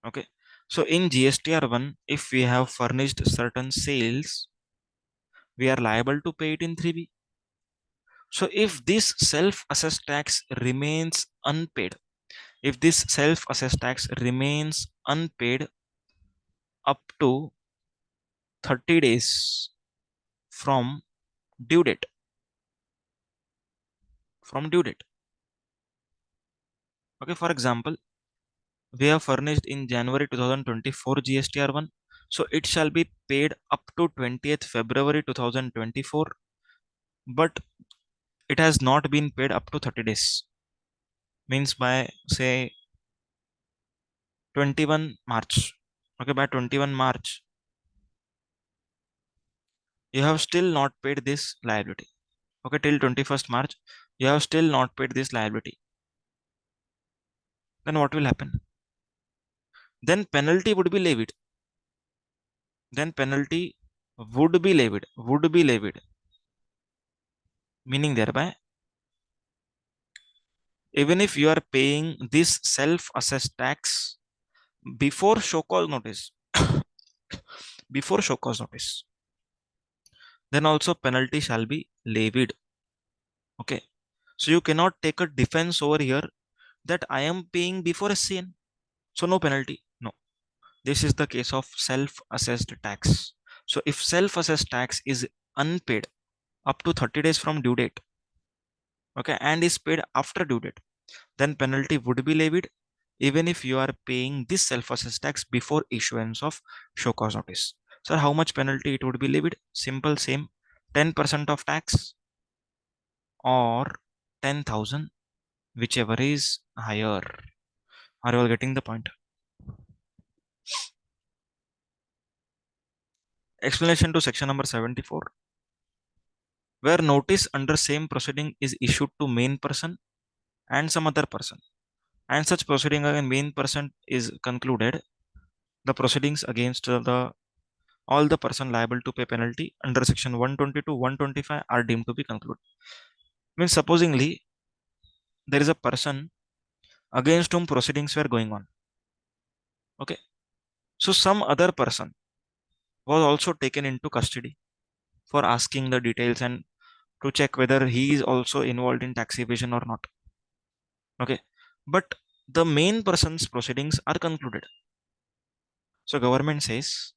Okay. So in GSTR 1, if we have furnished certain sales, we are liable to pay it in 3B. So if this self-assessed tax remains unpaid, if this self-assessed tax remains unpaid up to 30 days from due date, okay, for example, we have furnished in January 2024 GSTR 1, so it shall be paid up to 20th February 2024, but it has not been paid up to 30 days, means by say 21 March. Okay, by 21 March you have still not paid this liability. Okay, till 21st March you have still not paid this liability. Then what will happen? Then penalty would be levied. Then penalty would be levied, meaning thereby, even if you are paying this self-assessed tax before show cause notice, before show cause notice, then also penalty shall be levied. Okay, so you cannot take a defense over here that I am paying before SCN. So no penalty. No. This is the case of self-assessed tax. So if self-assessed tax is unpaid up to 30 days from due date, okay, and is paid after due date, then penalty would be levied even if you are paying this self-assessed tax before issuance of show cause notice. So how much penalty it would be levied? Simple, same, 10% of tax or 10,000, whichever is higher. Are you all getting the point? Explanation to section number 74. Where notice under same proceeding is issued to main person and some other person, and such proceeding against main person is concluded, the proceedings against the all the person liable to pay penalty under section 120 to 125 are deemed to be concluded. Means supposingly there is a person against whom proceedings were going on. Okay. So some other person was also taken into custody for asking the details and to check whether he is also involved in tax evasion or not. Okay. But the main person's proceedings are concluded. So government says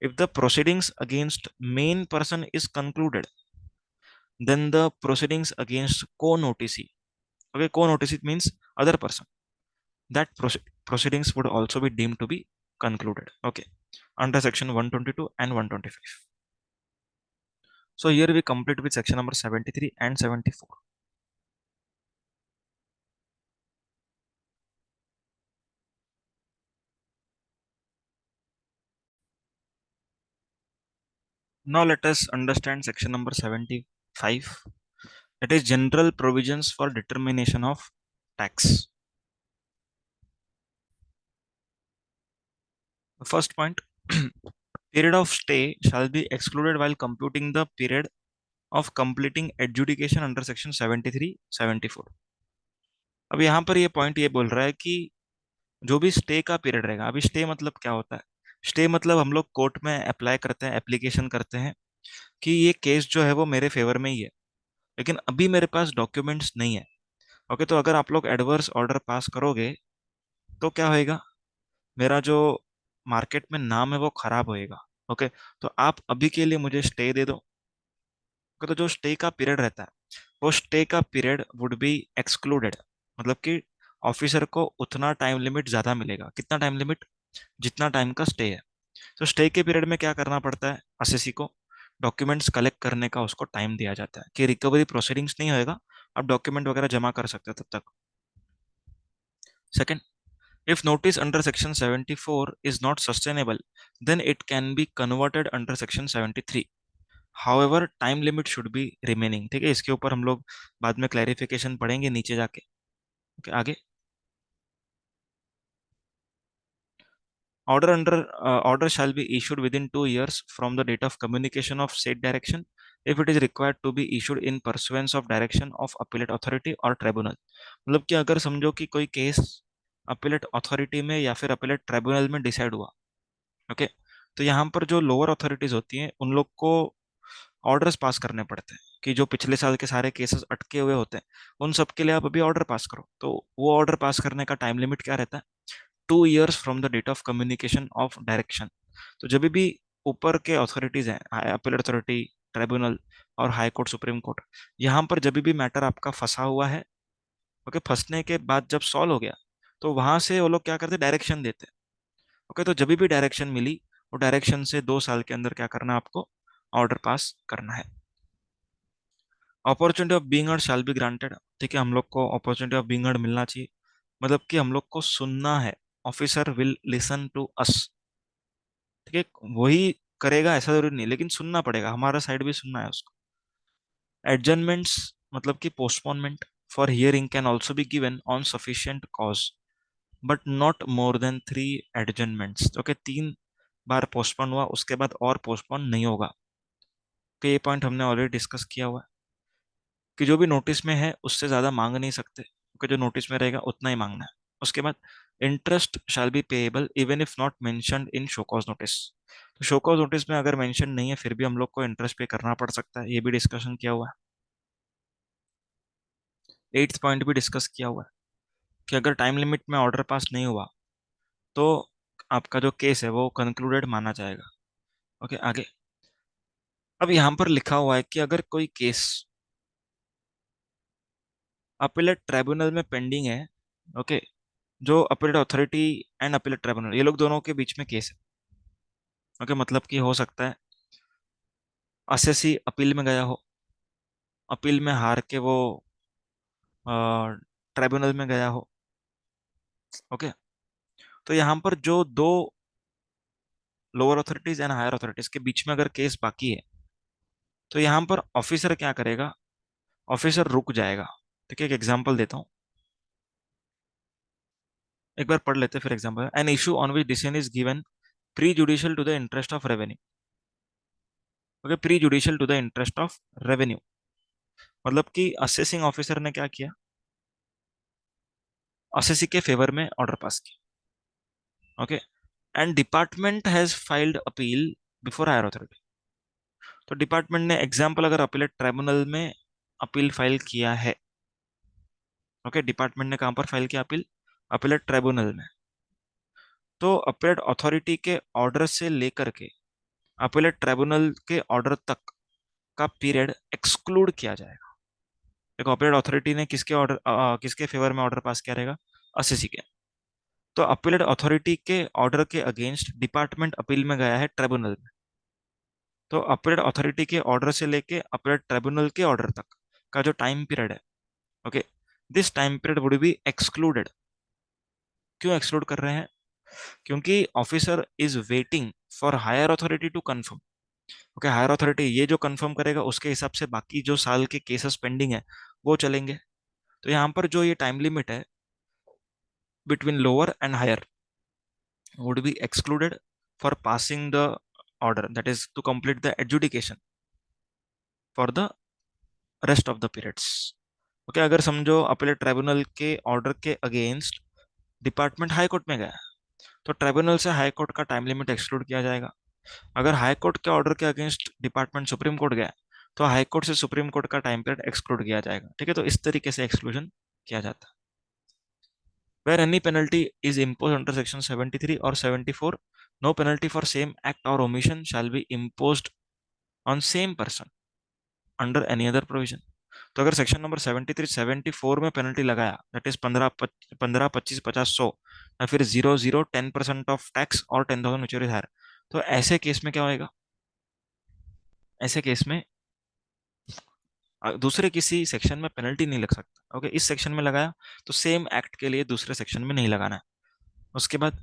if the proceedings against main person is concluded, then the proceedings against co-noticee, okay, co-noticee means other person, that proceedings would also be deemed to be concluded. Okay, under section 122 and 125. So here we complete with section number 73 and 74. Now let us understand section number 75. That is general provisions for determination of tax. The first point, period of stay shall be excluded while computing the period of completing adjudication under section 73, 74. अब यहाँ पर ये point ये बोल रहा है कि जो भी स्टे का पीरियड रहेगा, अभी स्टे मतलब क्या होता है? स्टे मतलब हम लोग कोर्ट में अप्लाई करते हैं, एप्लीकेशन करते हैं कि ये केस जो है वो मेरे फेवर में ही है, लेकिन अभी मेरे पास डॉक्यूमेंट्स नहीं है। ओके, तो अगर आप लोग एडवर्स ऑर्डर पास करोगे तो क्या होएगा? मेरा जो मार्केट में नाम है वो खराब होएगा। ओके, तो आप अभी के लिए मुझे स्टे दे दो। तो जो स्टे का पीरियड रहता है, वो स्टे का पीरियड वुड बी एक्सक्लूडेड, मतलब कि ऑफिसर को उतना टाइम लिमिट ज्यादा मिलेगा। कितना टाइम लिमिट? जितना टाइम का स्टे है। तो स्टे के पीरियड में क्या करना पड़ता है असेसी को? डॉक्यूमेंट्स कलेक्ट करने का उसको टाइम दिया जाता है कि रिकवरी प्रोसीडिंग्स नहीं होएगा, आप डॉक्यूमेंट वगैरह जमा कर सकते हो तब तक। Second, if notice under section 74 is not sustainable, then it can be converted under section 73. However, time limit should be remaining. ठीक है, इसके ऊपर हम लोग बाद में क्लैरिफिकेशन पढ़ेंगे नीचे जाके। okay, आगे order shall be issued within 2 years from the date of communication of said direction if it is required to be issued in pursuance of direction of appellate authority or tribunal. मतलब कि अगर समझो कि कोई case appellate authority में या फिर appellate tribunal में डिसाइड हुआ, ओके, तो यहाँ पर जो लोअर अथॉरिटीज होती हैं उन लोग को ऑर्डर्स पास करने पड़ते हैं कि जो पिछले साल के सारे केसेस अटके हुए होते हैं उन सब के लिए आप अभी ऑर्डर पास करो। तो वो ऑर्डर पास करने का टाइम लिमिट क्या रहता है? 2 years from the date of communication of direction. तो जब भी ऊपर के अथॉरिटीज हैं, अपील अथॉरिटी, ट्राइब्यूनल और हाई कोर्ट, सुप्रीम कोर्ट, यहाँ पर जब भी मैटर आपका फंसा हुआ है, ओके, फंसने के बाद जब सॉल्व हो गया तो वहां से वो लोग क्या करते हैं? डायरेक्शन देते हैं। ओके, तो जब भी डायरेक्शन मिली, वो डायरेक्शन से 2 साल के अंदर क्या करना है आपको? ऑर्डर पास करना है। Opportunity of being heard shall be granted. ठीक है, हम लोग को अपॉर्चुनिटी ऑफ बीइंग हर्ड मिलना चाहिए, मतलब कि हम लोग को सुनना है। Officer will listen to us. ठीक है, वही करेगा ऐसा जरूरी नहीं, लेकिन सुनना पड़ेगा, हमारा साइड भी सुनना है उसको। एडजर्नमेंट्स मतलब कि postponement for hearing can also be given on sufficient cause but not more than 3 adjournments. Okay, 3 बार पोस्टपोन हुआ उसके बाद और पोस्टपोन नहीं होगा। तो ये पॉइंट हमने ऑलरेडी डिस्कस किया हुआ है कि जो भी नोटिस में है उससे ज्यादा मांग नहीं सकते, क्योंकि जो नोटिस में रहेगा उतना ही मांगना है। उसके बाद interest shall be payable even if not mentioned in show cause notice. तो शो कॉज नोटिस में अगर मेंशन नहीं है फिर भी हम लोग को इंटरेस्ट पे करना पड़ सकता है, ये भी डिस्कशन किया हुआ है। 8th पॉइंट भी डिस्कस किया हुआ है। कि अगर टाइम लिमिट में ऑर्डर पास नहीं हुआ तो आपका जो केस है वो कंक्लूडेड माना जाएगा। ओके, आगे। अब यहाँ पर लिखा हुआ है कि अगर कोई केस अपीलेट ट्राइब्यूनल में पेंडिंग है, ओके, जो appellate authority and appellate tribunal ये लोग दोनों के बीच में केस है। ओके, मतलब कि हो सकता है असेसी अपील में गया हो, अपील में हार के वो ट्राइब्यूनल में गया हो। ओके, तो यहाँ पर जो दो lower authorities and higher authorities के बीच में अगर केस बाकी है, तो यहाँ पर ऑफिसर क्या करेगा? ऑफिसर रुक जाएगा। ठीक है, एक एग्जांपल देता हूँ, एक बार पढ़ लेते हैं फिर example. An issue on which decision is given prejudicial to the interest of revenue. Okay, prejudicial to the interest of revenue, मतलब कि असेसिंग ऑफिसर ने क्या किया? असेसी के फेवर में ऑर्डर पास किया। Okay, and department has filed appeal before higher authority. तो department ने एग्जाम्पल अगर अपीलेट ट्राइब्यूनल में अपील फाइल किया है, ओके, डिपार्टमेंट ने कहां पर फाइल किया अपील? अपीलेट ट्राइब्यूनल में। तो अपीलेट अथॉरिटी के ऑर्डर से लेकर के अपीलेट ट्राइब्यूनल के ऑर्डर तक का पीरियड एक्सक्लूड किया जाएगा। देखो, अपीलेट अथॉरिटी ने किसके ऑर्डर किसके फेवर में ऑर्डर पास किया रहेगा? असीसी के। तो अपीलेट अथॉरिटी के ऑर्डर के अगेंस्ट डिपार्टमेंट अपील में गया है ट्राइब्यूनल में। तो अपीलेट अथॉरिटी के ऑर्डर से लेके अपीलेट ट्राइब्यूनल के ऑर्डर तक का जो टाइम पीरियड है, okay, this time period would be excluded. क्यों एक्सक्लूड कर रहे हैं? क्योंकि officer is waiting for higher authority to confirm. Okay, higher authority ये जो कंफर्म करेगा उसके हिसाब से बाकी जो साल के केसेस पेंडिंग है वो चलेंगे। तो यहाँ पर जो ये टाइम लिमिट है between lower and higher would be excluded for passing the order, that is to complete the adjudication for the rest of the periods. Okay, अगर समझो अपीलेट ट्राइब्यूनल के ऑर्डर के अगेंस्ट डिपार्टमेंट हाई कोर्ट में गया, तो tribunal से high court का time limit exclude किया जाएगा। अगर हाई कोर्ट के ऑर्डर के अगेंस्ट डिपार्टमेंट सुप्रीम कोर्ट गया, तो हाई कोर्ट से सुप्रीम कोर्ट का टाइम पीरियड एक्सक्लूड किया जाएगा। ठीक है, तो इस तरीके से एक्सक्लूजन किया जाता है। Where any penalty is imposed under section 73 or 74, no penalty for same act or omission shall be imposed on same person under any other provision. तो अगर सेक्शन नंबर 73 74 में पेनल्टी लगाया, दैट इज 15 25 50 100, या फिर 0 0 10% of tax और 10,000 whichever is higher, तो ऐसे case में क्या होएगा? ऐसे केस में दूसरे किसी सेक्शन में पेनल्टी नहीं लग सकता। ओके, इस सेक्शन में लगाया तो सेम एक्ट के लिए दूसरे सेक्शन में नहीं लगाना है। उसके बाद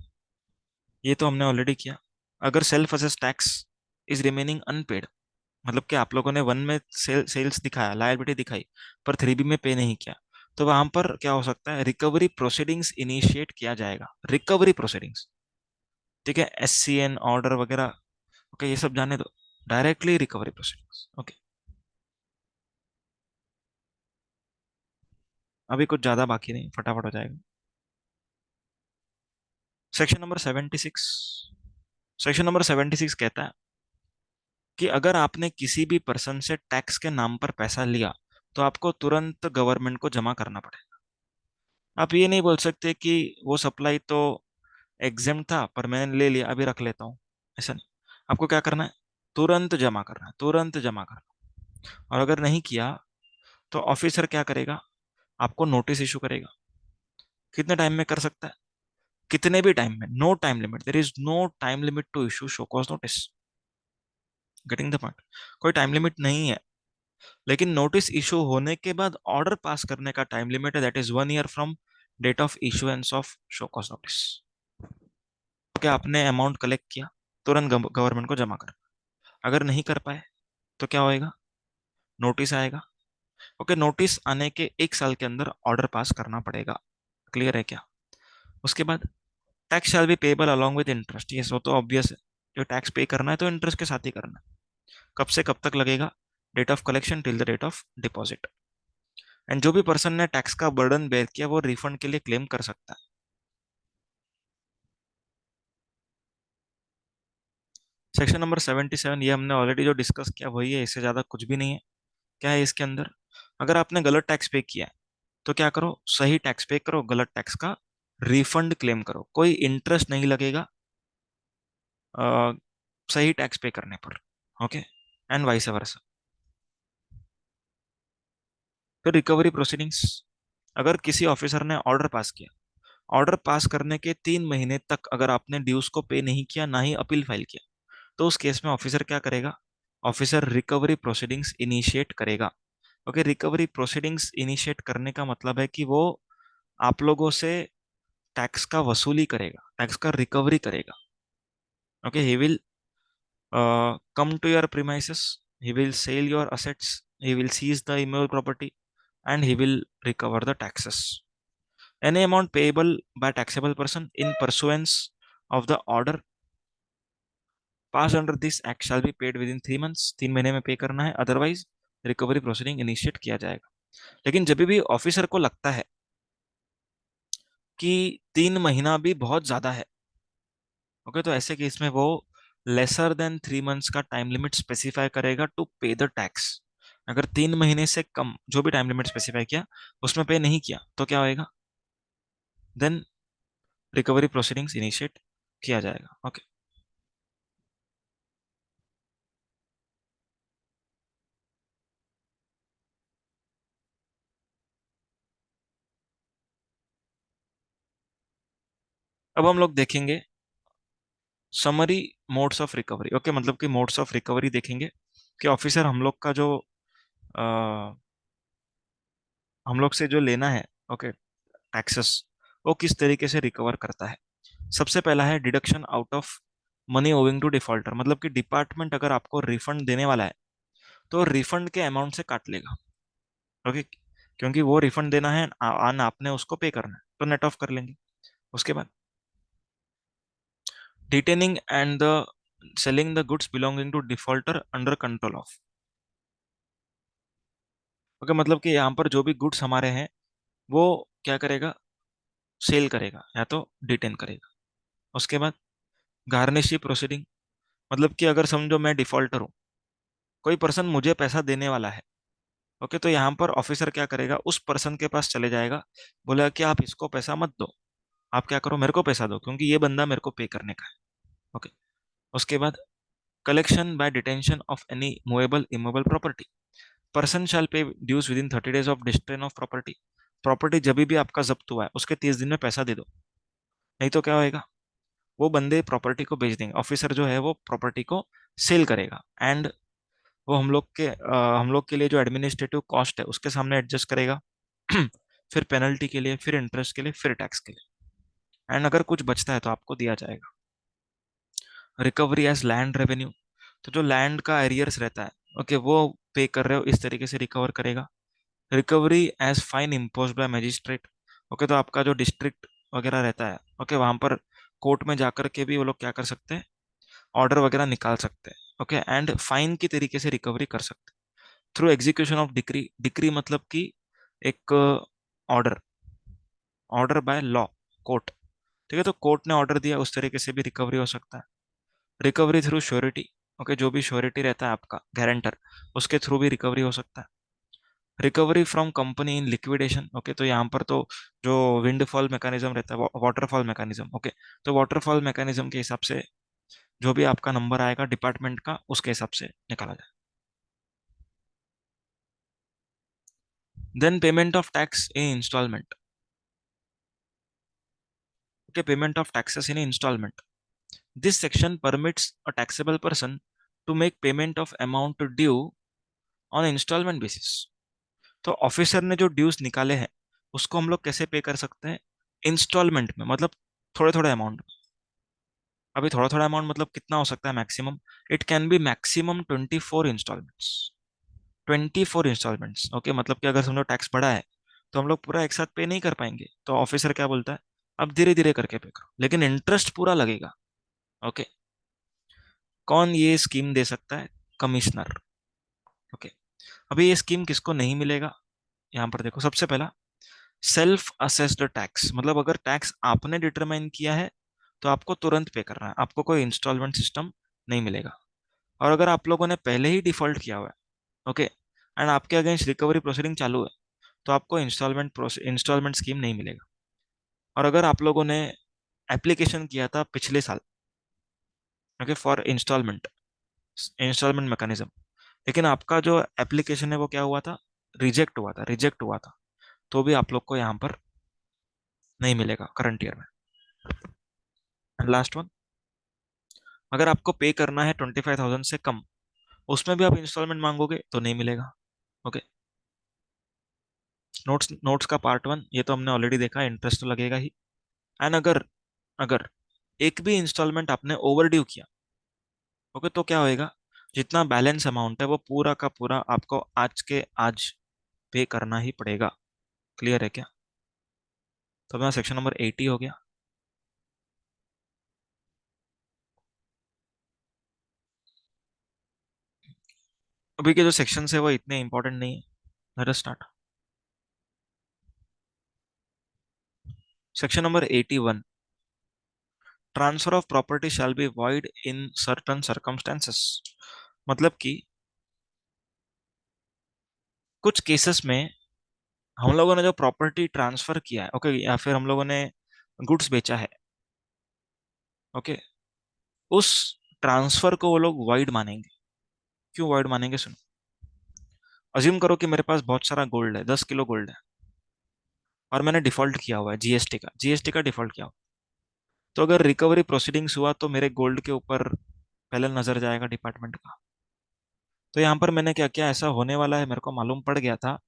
ये तो हमने ऑलरेडी किया। अगर self assess tax is remaining unpaid, मतलब कि आप लोगों ने वन में सेल्स दिखाया, लायबिलिटी दिखाई, पर थ्री बी में पे नहीं किया, तो वहां पर क्या हो सकता है? रिकवरी प्रोसीडिंग्स इनिशिएट किया जाएगा। रिकवरी प्रोसीडिंग्स, ठीक है, SCN ऑर्डर वगैरह, ओके, ये सब जाने दो, डायरेक्टली रिकवरी प्रोसीडिंग्स। ओके, अभी कुछ ज्यादा बाकी नहीं, फटाफट हो जाएगा। Section number 76। सेक्शन नंबर 76 कहता है कि अगर आपने किसी भी पर्सन से टैक्स के नाम पर पैसा लिया, तो आपको तुरंत गवर्नमेंट को जमा करना पड़ेगा। आप ये नहीं बोल सकते कि वो सप्लाई तो एग्जेम्प्ट था पर मैंने ले लिया, अभी रख लेता हूँ। ऐसा नहीं, आपको क्या करना है? तुरंत जमा करना है, तुरंत जमा करना है। और अगर नहीं किया तो ऑफिसर क्या करेगा? आपको नोटिस इशू करेगा। कितने टाइम में कर सकता है? कितने भी टाइम में, no time limit, there is no time limit to issue show cause notice. Getting the point? कोई टाइम लिमिट नहीं है, लेकिन नोटिस इशू होने के बाद ऑर्डर पास करने का टाइम लिमिट है, that is 1 year from date of issuance of show cause notice. क्या आपने अमाउंट कलेक्ट किया, तुरंत गवर्नमेंट को जमा कर। अगर नहीं कर पाए तो क्या होएगा? नोटिस आएगा। ओके, नोटिस आने के 1 साल के अंदर ऑर्डर पास करना पड़ेगा। क्लियर है क्या? उसके बाद tax shall be payable along with interest. ये सो तो ऑब्वियस है, जो टैक्स पे करना है तो इंटरेस्ट के साथ ही करना है। कब से कब तक लगेगा? Date of collection till the date of deposit. And जो भी पर्सन ने टैक्स का बर्डन बेयर किया वो रिफंड के लिए क्लेम कर सकता है। सेक्शन नंबर 77, ये हमने ऑलरेडी जो डिस्कस किया वही है, इससे ज्यादा कुछ भी नहीं है। क्या है इसके अंदर? अगर आपने गलत टैक्स पे किया है, तो क्या करो, सही टैक्स पे करो, गलत टैक्स का रिफंड क्लेम करो, कोई इंटरेस्ट नहीं लगेगा अ, सही टैक्स पे करने पर। Okay, and vice versa. फिर रिकवरी प्रोसीडिंग्स, अगर किसी ऑफिसर ने ऑर्डर पास किया, ऑर्डर पास करने के 3 महीने तक अगर आपने ड्यूज को पे नहीं किया, ना ही अपील फाइल किया, तो उस केस में ऑफिसर क्या करेगा? ऑफिसर रिकवरी प्रोसीडिंग्स इनिशिएट करेगा। ओके, रिकवरी प्रोसीडिंग्स इनिशिएट करने का मतलब है कि वो आप लोगों से टैक्स का वसूली करेगा, टैक्स का रिकवरी करेगा। Okay, he will come to your premises, he will sell your assets, he will seize the immovable property, and he will recover the taxes. Any amount payable by taxable person in pursuance of the order passed under this act shall be paid within 3 months. 3 महीने में पे करना है, otherwise recovery proceeding initiate किया जाएगा। लेकिन जब भी ऑफिसर को लगता है कि 3 महीना भी बहुत ज्यादा है, ओके, तो ऐसे केस में वो लेसर देन 3 मंथ्स का टाइम लिमिट स्पेसिफाई करेगा टू पे द टैक्स। अगर 3 महीने से कम जो भी टाइम लिमिट स्पेसिफाई किया उसमें पे नहीं किया तो क्या होएगा? देन रिकवरी प्रोसीडिंग्स इनिशिएट किया जाएगा। ओके, अब हम लोग देखेंगे summary modes of recovery. Okay, मतलब कि मोड्स ऑफ रिकवरी देखेंगे कि ऑफिसर हम लोग का जो हम लोग से जो लेना है, ओके, टैक्सेस, वो किस तरीके से रिकवर करता है। सबसे पहला है deduction out of money owing to defaulter, मतलब कि डिपार्टमेंट अगर आपको रिफंड देने वाला है तो रिफंड के अमाउंट से काट लेगा। ओके, क्योंकि वो रिफंड देना है, आन आपने उसको पे करना है, तो नेट ऑफ कर लेंगे। उसके बाद detaining and the selling the goods belonging to defaulter under control of. Okay, मतलब कि यहाँ पर जो भी गुड्स हमारे हैं वो क्या करेगा? सेल करेगा या तो डिटेन करेगा। उसके बाद गार्निशी प्रोसीडिंग, मतलब कि अगर समझो मैं डिफॉल्टर हूँ, कोई पर्सन मुझे पैसा देने वाला है, ओके, तो यहाँ पर ऑफिसर क्या करेगा? उस पर्सन के पास चले जाएगा, बोलेगा कि आप इसको पैसा मत दो, आप क्या करो, मेरे को पैसा दो, क्योंकि ये बंदा मेरे को पे करने का है। ओके, उसके बाद collection by detention of any movable immovable property, person shall pay dues within 30 days of distraint of property. Property जब भी आपका जब्त हुआ है उसके 30 दिन में पैसा दे दो, नहीं तो क्या होएगा? वो बंदे प्रॉपर्टी को बेच देंगे, ऑफिसर जो है वो प्रॉपर्टी को सेल करेगा, एंड वो हम लोग के लिए जो एडमिनिस्ट्रेटिव कॉस्ट है उसके सामने एडजस्ट करेगा। फिर पेनल्टी के लिए, फिर इंटरेस्ट के लिए, फिर टैक्स के लिए, एंड अगर कुछ बचता है तो आपको दिया जाएगा। रिकवरी एज लैंड रेवेन्यू, तो जो लैंड का एरियर्स रहता है, ओके, वो पे कर रहे हो, इस तरीके से रिकवर करेगा। Recovery as fine impose by magistrate, okay, तो आपका जो डिस्ट्रिक्ट वगैरह रहता है, ओके, वहां पर कोर्ट में जाकर के भी वो लोग क्या कर सकते हैं? ऑर्डर वगैरह निकाल सकते हैं। ओके, एंड फाइन की तरीके से रिकवरी कर सकते हैं through execution of decree. Decree मतलब कि एक order, order by law, court. ठीक है, तो कोर्ट ने ऑर्डर दिया, उस तरीके से भी रिकवरी हो सकता है। रिकवरी थ्रू श्योरिटी, ओके, जो भी श्योरिटी रहता है आपका गारंटर, उसके थ्रू भी रिकवरी हो सकता है। Recovery from company in liquidation, okay, तो यहाँ पर तो जो विंडफॉल मैकेनिज्म रहता है, वाटरफॉल मैकेनिज्म, ओके, तो वाटरफॉल मैकेनिज्म के हिसाब से जो भी आपका नंबर आएगा डिपार्टमेंट का, उसके हिसाब से निकाला जाए। Then payment of tax in installment. Okay, payment of taxes in installment, this section permits a taxable person to make payment of amount due on installment basis. तो ऑफिसर ने जो ड्यूज निकाले हैं उसको हम लोग कैसे पे कर सकते हैं? इंस्टॉलमेंट में, मतलब थोड़े थोड़े अमाउंट। अभी थोड़ा थोड़ा अमाउंट मतलब कितना हो सकता है maximum? It can be maximum 24 installments. 24 installments, okay, मतलब कि अगर समझो टैक्स बढ़ा है तो हम लोग पूरा एक साथ पे नहीं कर पाएंगे, तो ऑफिसर क्या बोलता है? अब धीरे धीरे करके पे करो, लेकिन इंटरेस्ट पूरा लगेगा। ओके, कौन ये स्कीम दे सकता है? कमिश्नर। ओके, अभी ये स्कीम किसको नहीं मिलेगा? यहाँ पर देखो, सबसे पहला सेल्फ असेस्ड टैक्स, मतलब अगर टैक्स आपने डिटरमाइन किया है तो आपको तुरंत पे करना है, आपको कोई इंस्टॉलमेंट सिस्टम नहीं मिलेगा। और अगर आप लोगों ने पहले ही डिफॉल्ट किया हुआ है, ओके, एंड आपके अगेंस्ट रिकवरी प्रोसीडिंग चालू है, तो आपको इंस्टॉलमेंट स्कीम नहीं मिलेगा। और अगर आप लोगों ने एप्लीकेशन किया था पिछले साल, okay, for installment installment mechanism, लेकिन आपका जो एप्लीकेशन है वो क्या हुआ था, रिजेक्ट हुआ था, तो भी आप लोग को यहाँ पर नहीं मिलेगा करंट ईयर में। एंड लास्ट वन, अगर आपको पे करना है 25,000 से कम, उसमें भी आप इंस्टॉलमेंट मांगोगे तो नहीं मिलेगा। ओके, नोट्स नोट्स का पार्ट वन ये तो हमने ऑलरेडी देखा, इंटरेस्ट तो लगेगा ही। एंड अगर अगर एक भी इंस्टॉलमेंट आपने ओवर ड्यू किया, ओके, तो क्या होएगा, जितना बैलेंस अमाउंट है वो पूरा का पूरा आपको आज के आज पे करना ही पड़ेगा। क्लियर है क्या? तो अपना सेक्शन नंबर 80 हो गया। अभी के जो सेक्शन है वो इतने इंपॉर्टेंट नहीं है। Let us start. Section number 81, transfer of property shall be void in certain circumstances. मतलब कि कुछ केसेस में हम लोगों ने जो प्रॉपर्टी ट्रांसफर किया है, ओके, या फिर हम लोगों ने गुड्स बेचा है, ओके, उस ट्रांसफर को वो लोग वॉइड मानेंगे। क्यों वॉइड मानेंगे, सुनो। अज्यूम करो कि मेरे पास बहुत सारा गोल्ड है, 10 किलो गोल्ड है, और मैंने डिफॉल्ट किया हुआ है जीएसटी का डिफॉल्ट किया हुआ है। तो अगर रिकवरी प्रोसीडिंग्स हुआ तो मेरे गोल्ड के ऊपर पहले नजर जाएगा डिपार्टमेंट का। तो यहाँ पर मैंने क्या किया, ऐसा होने वाला है मेरे को मालूम पड़ गया था,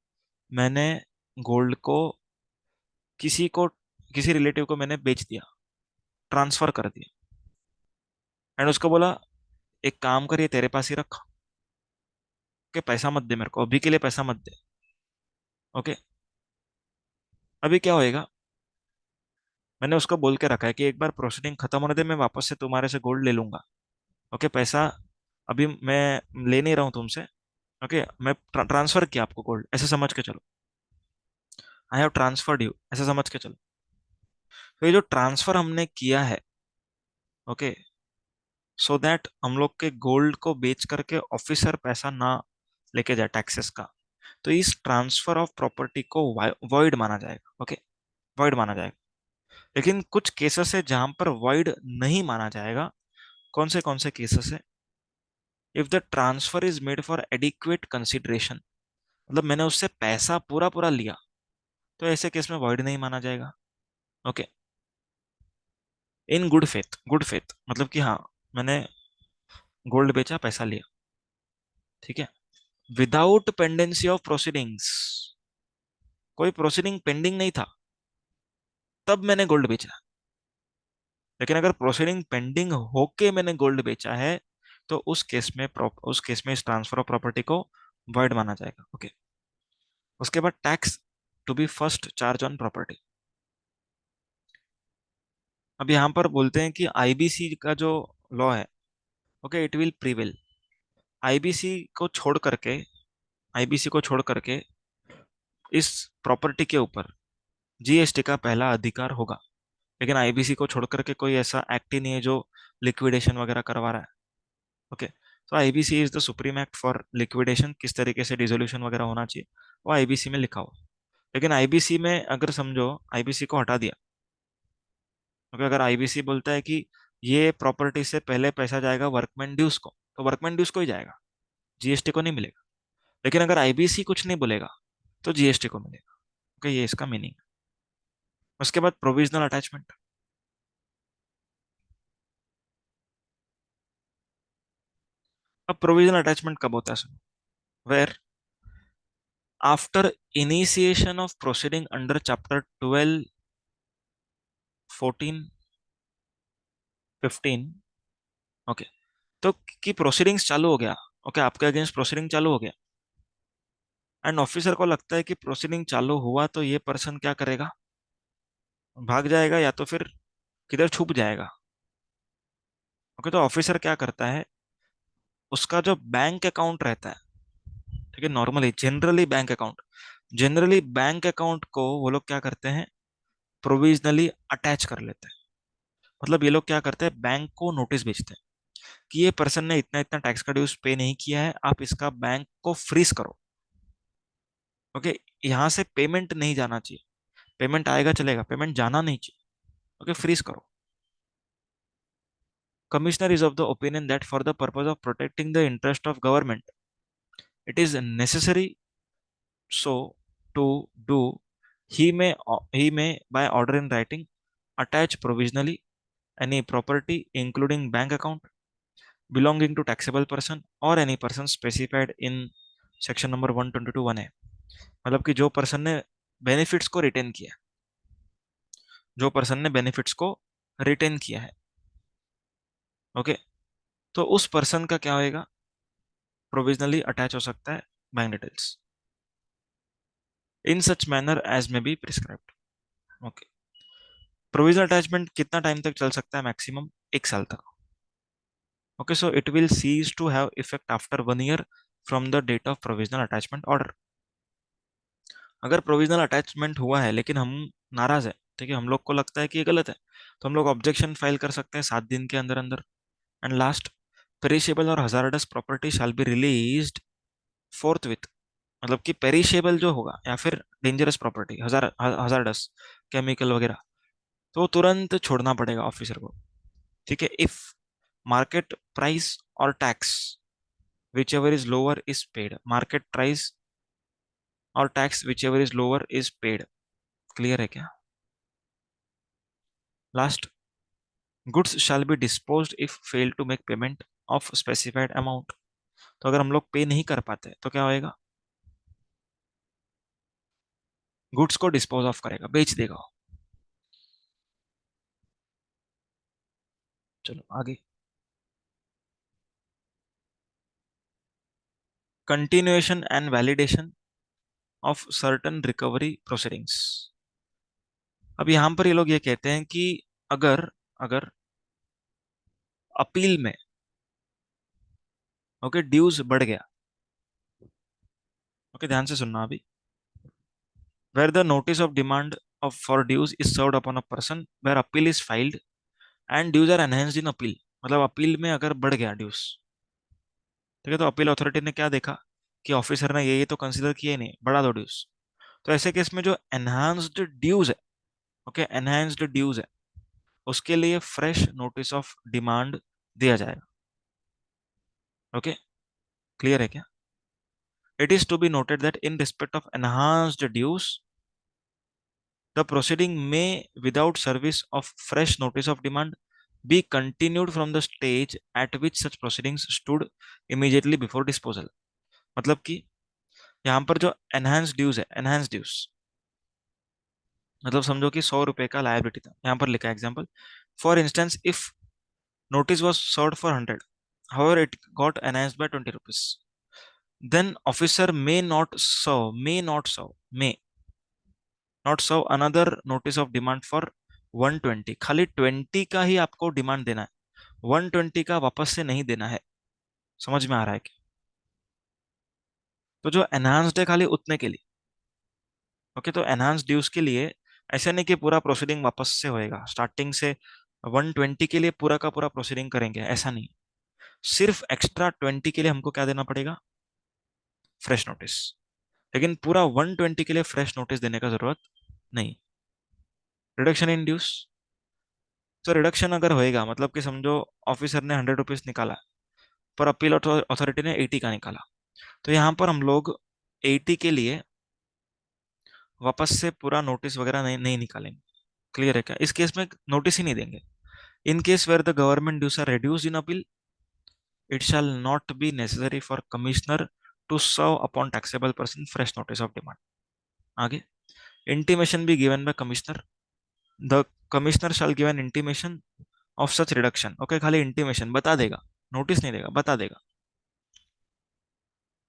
मैंने गोल्ड को किसी को किसी रिलेटिव को मैंने बेच दिया, ट्रांसफर कर दिया। एंड उसको बोला, एक काम करिए, तेरे पास ही रख के, पैसा मत दे मेरे को, अभी के लिए पैसा मत दे। ओके, अभी क्या होएगा, मैंने उसको बोल के रखा है कि एक बार प्रोसीडिंग खत्म होने दे, मैं वापस से तुम्हारे से गोल्ड ले लूंगा। ओके, पैसा अभी मैं ले नहीं रहा हूँ तुमसे। ओके, मैं ट्रांसफर किया आपको गोल्ड, ऐसे समझ के चलो। आई हैव ट्रांसफर्ड यू, ऐसे समझ के चलो। तो ये जो ट्रांसफर हमने किया है, ओके, सो दैट हम लोग के गोल्ड को बेच करके ऑफिसर पैसा ना लेके जाए टैक्सेस का, तो इस ट्रांसफर ऑफ प्रॉपर्टी को वॉइड माना जाएगा। ओके, वॉइड माना जाएगा। लेकिन कुछ केसेस है जहां पर वॉइड नहीं माना जाएगा। कौन से केसेस है? If the transfer is made for adequate consideration, मतलब मैंने उससे पैसा पूरा पूरा लिया, तो ऐसे केस में वॉइड नहीं माना जाएगा। ओके, इन गुड फेथ मतलब कि हाँ, मैंने गोल्ड बेचा, पैसा लिया, ठीक है, विदाउट पेंडेंसी ऑफ प्रोसीडिंग्स, कोई प्रोसीडिंग पेंडिंग नहीं था तब मैंने गोल्ड बेचा। लेकिन अगर प्रोसीडिंग पेंडिंग होके मैंने गोल्ड बेचा है, तो उस केस में इस ट्रांसफर ऑफ प्रॉपर्टी को वॉइड माना जाएगा। ओके, उसके बाद tax to be first charge on property. अब यहाँ पर बोलते हैं कि आईबीसी का जो लॉ है, okay, it will prevail. IBC को छोड़ करके आईबीसी को छोड़ करके इस प्रॉपर्टी के ऊपर जीएसटी का पहला अधिकार होगा। लेकिन आईबीसी को छोड़ करके कोई ऐसा एक्ट ही नहीं है जो लिक्विडेशन वगैरह करवा रहा है। ओके, तो IBC is the supreme act for liquidation, किस तरीके से डिसोल्यूशन वगैरह होना चाहिए वो आईबीसी में लिखा हुआ। लेकिन आईबीसी में अगर समझो आईबीसी को हटा दिया, क्योंकि अगर आईबीसी बोलता है कि ये प्रॉपर्टी से पहले पैसा जाएगा वर्कमैन ड्यूज को, तो वर्कमैन ड्यूज को ही जाएगा, जीएसटी को नहीं मिलेगा। लेकिन अगर आईबीसी कुछ नहीं बोलेगा तो जीएसटी को मिलेगा। ओके, ये इसका मीनिंग है। उसके बाद प्रोविजनल अटैचमेंट। अब प्रोविजनल अटैचमेंट कब होता है, सुनो। Where after initiation of proceeding under chapter 12, 14, 15, okay, तो की प्रोसीडिंग्स चालू हो गया, ओके, आपके अगेंस्ट प्रोसीडिंग चालू हो गया, एंड ऑफिसर को लगता है कि प्रोसीडिंग चालू हुआ तो ये पर्सन क्या करेगा, भाग जाएगा या तो फिर किधर छुप जाएगा। ओके, तो ऑफिसर क्या करता है, उसका जो बैंक अकाउंट रहता है, ठीक है, नॉर्मली जनरली बैंक अकाउंट को वो लोग क्या करते हैं, प्रोविजनली अटैच कर लेते हैं। मतलब ये लोग क्या करते हैं, बैंक को नोटिस भेजते हैं कि ये पर्सन ने इतना इतना टैक्स का ड्यूज पे नहीं किया है, आप इसका बैंक को फ्रीज करो। ओके, यहाँ से पेमेंट नहीं जाना चाहिए, पेमेंट आएगा चलेगा, पेमेंट जाना नहीं चाहिए। ओके, फ्रीज करो। Commissioner is of the opinion that for the purpose of protecting the interest of government, it is necessary so to do. He may by order in writing attach provisionally any property including bank account belonging to taxable person or any person specified in section number 122 1A। मतलब कि जो person ने benefits को retain किया, जो person ने benefits को retain किया है, ओके, तो उस पर्सन का क्या होएगा, प्रोविजनली अटैच हो सकता है bank details in such manner as may be prescribed. Okay, provisional attachment कितना टाइम तक चल सकता है, मैक्सिमम 1 साल तक। Okay, so it will cease to have effect after 1 year from the date of provisional attachment order. अगर provisional attachment हुआ है लेकिन हम नाराज है, ठीक है, हम लोग को लगता है कि ये गलत है, तो हम लोग ऑब्जेक्शन फाइल कर सकते हैं 7 दिन के अंदर अंदर। एंड लास्ट, पेरिशेबल और hazardous property shall be released fourth with. मतलब कि पेरिशेबल जो होगा या फिर डेंजरस प्रॉपर्टी, हजारडस केमिकल वगैरह, तो तुरंत छोड़ना पड़ेगा ऑफिसर को। ठीक है, इफ मार्केट प्राइस और tax whichever is lower is paid, market price और tax whichever is lower is paid. Clear है क्या? Last, goods shall be disposed if fail to make payment of specified amount. तो अगर हम लोग पे नहीं कर पाते तो क्या होएगा, गुड्स को डिस्पोज ऑफ करेगा, बेच देगा। चलो आगे। Continuation and validation of certain recovery proceedings. अब यहां पर ये लोग ये कहते हैं कि अगर अगर अपील में, ओके, ड्यूज बढ़ गया, ओके, ध्यान से सुनना अभी, where the notice of demand of for dues is served upon a person where appeal is filed and dues are enhanced in appeal. मतलब अपील में अगर बढ़ गया ड्यूज, ठीक है, तो अपील अथॉरिटी ने क्या देखा कि ऑफिसर ने ये तो कंसीडर किया ही नहीं, बढ़ा दो ड्यूज। तो ऐसे केस में जो एनहांस्ड ड्यूज है, ओके, एनहांस्ड ड्यूज है, उसके लिए फ्रेश नोटिस ऑफ डिमांड दिया जाएगा। ओके, क्लियर है क्या? It is to be noted that in respect of enhanced dues the proceeding may without service of fresh notice of demand be continued from the stage at which such proceedings stood immediately before disposal। मतलब कि यहाँ पर जो enhance dues है, enhance dues मतलब समझो कि 100 रुपए का लायबिलिटी था, यहाँ पर लिखा है example, for instance if notice was served for 100, however it got enhanced by 20 rupees, then officer may not serve another notice of demand for 120। खाली 20 का ही आपको डिमांड देना है, 120 का वापस से नहीं देना है। समझ में आ रहा है क्या? तो जो एनहांस्ड है खाली उतने के लिए। ओके, तो एनहांस ड्यूज के लिए ऐसा नहीं कि पूरा प्रोसीडिंग वापस से होएगा, स्टार्टिंग से 120 के लिए पूरा का पूरा प्रोसीडिंग करेंगे, ऐसा नहीं। सिर्फ एक्स्ट्रा 20 के लिए हमको क्या देना पड़ेगा, फ्रेश नोटिस। लेकिन पूरा 120 के लिए फ्रेश नोटिस देने का जरूरत नहीं। रिडक्शन इन ड्यूज, तो रिडक्शन अगर होएगा, मतलब कि समझो ऑफिसर ने 100 रुपीज निकाला पर अपील अथॉरिटी ने 80 का निकाला, तो यहाँ पर हम लोग 80 के लिए वापस से पूरा नोटिस वगैरह नहीं निकालेंगे। क्लियर है क्या? इस केस में नोटिस ही नहीं देंगे। In case where the government dues are reduced in appeal, it shall not be necessary for commissioner to serve upon taxable person fresh notice of demand। आगे, intimation be given by commissioner, the commissioner shall give an intimation of such reduction। Okay, खाली intimation बता देगा, notice नहीं देगा, बता देगा।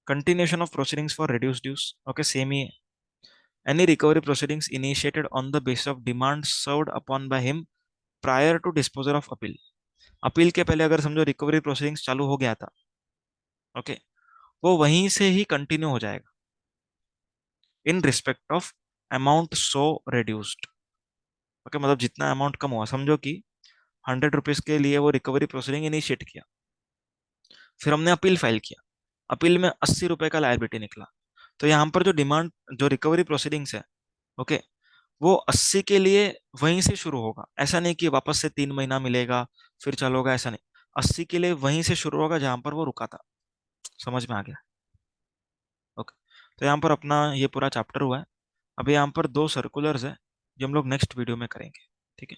Continuation of proceedings for reduced dues, okay, same ही है। Any recovery proceedings initiated on the basis of demand served upon by him prior to disposal of appeal। Appeal के पहले अगर समझो रिकवरी प्रोसीडिंग्स चालू हो गया था, ओके, वो वहीं से ही कंटिन्यू हो जाएगा इन respect of amount so reduced. Okay, मतलब जितना अमाउंट कम हुआ, समझो कि 100 रुपीज के लिए वो रिकवरी प्रोसीडिंग इनिशिएट किया, फिर हमने अपील फाइल किया, अपील में 80 रुपए का लायबिलिटी निकला, तो यहाँ पर जो डिमांड, जो रिकवरी प्रोसीडिंग्स है, ओके, वो 80 के लिए वहीं से शुरू होगा। ऐसा नहीं कि वापस से 3 महीना मिलेगा फिर चलोगा, ऐसा नहीं। 80 के लिए वहीं से शुरू होगा जहां पर वो रुका था। समझ में आ गया? ओके। तो यहाँ पर अपना ये पूरा चैप्टर हुआ है। अभी यहाँ पर 2 सर्कुलर्स है जो हम लोग नेक्स्ट वीडियो में करेंगे। ठीक है।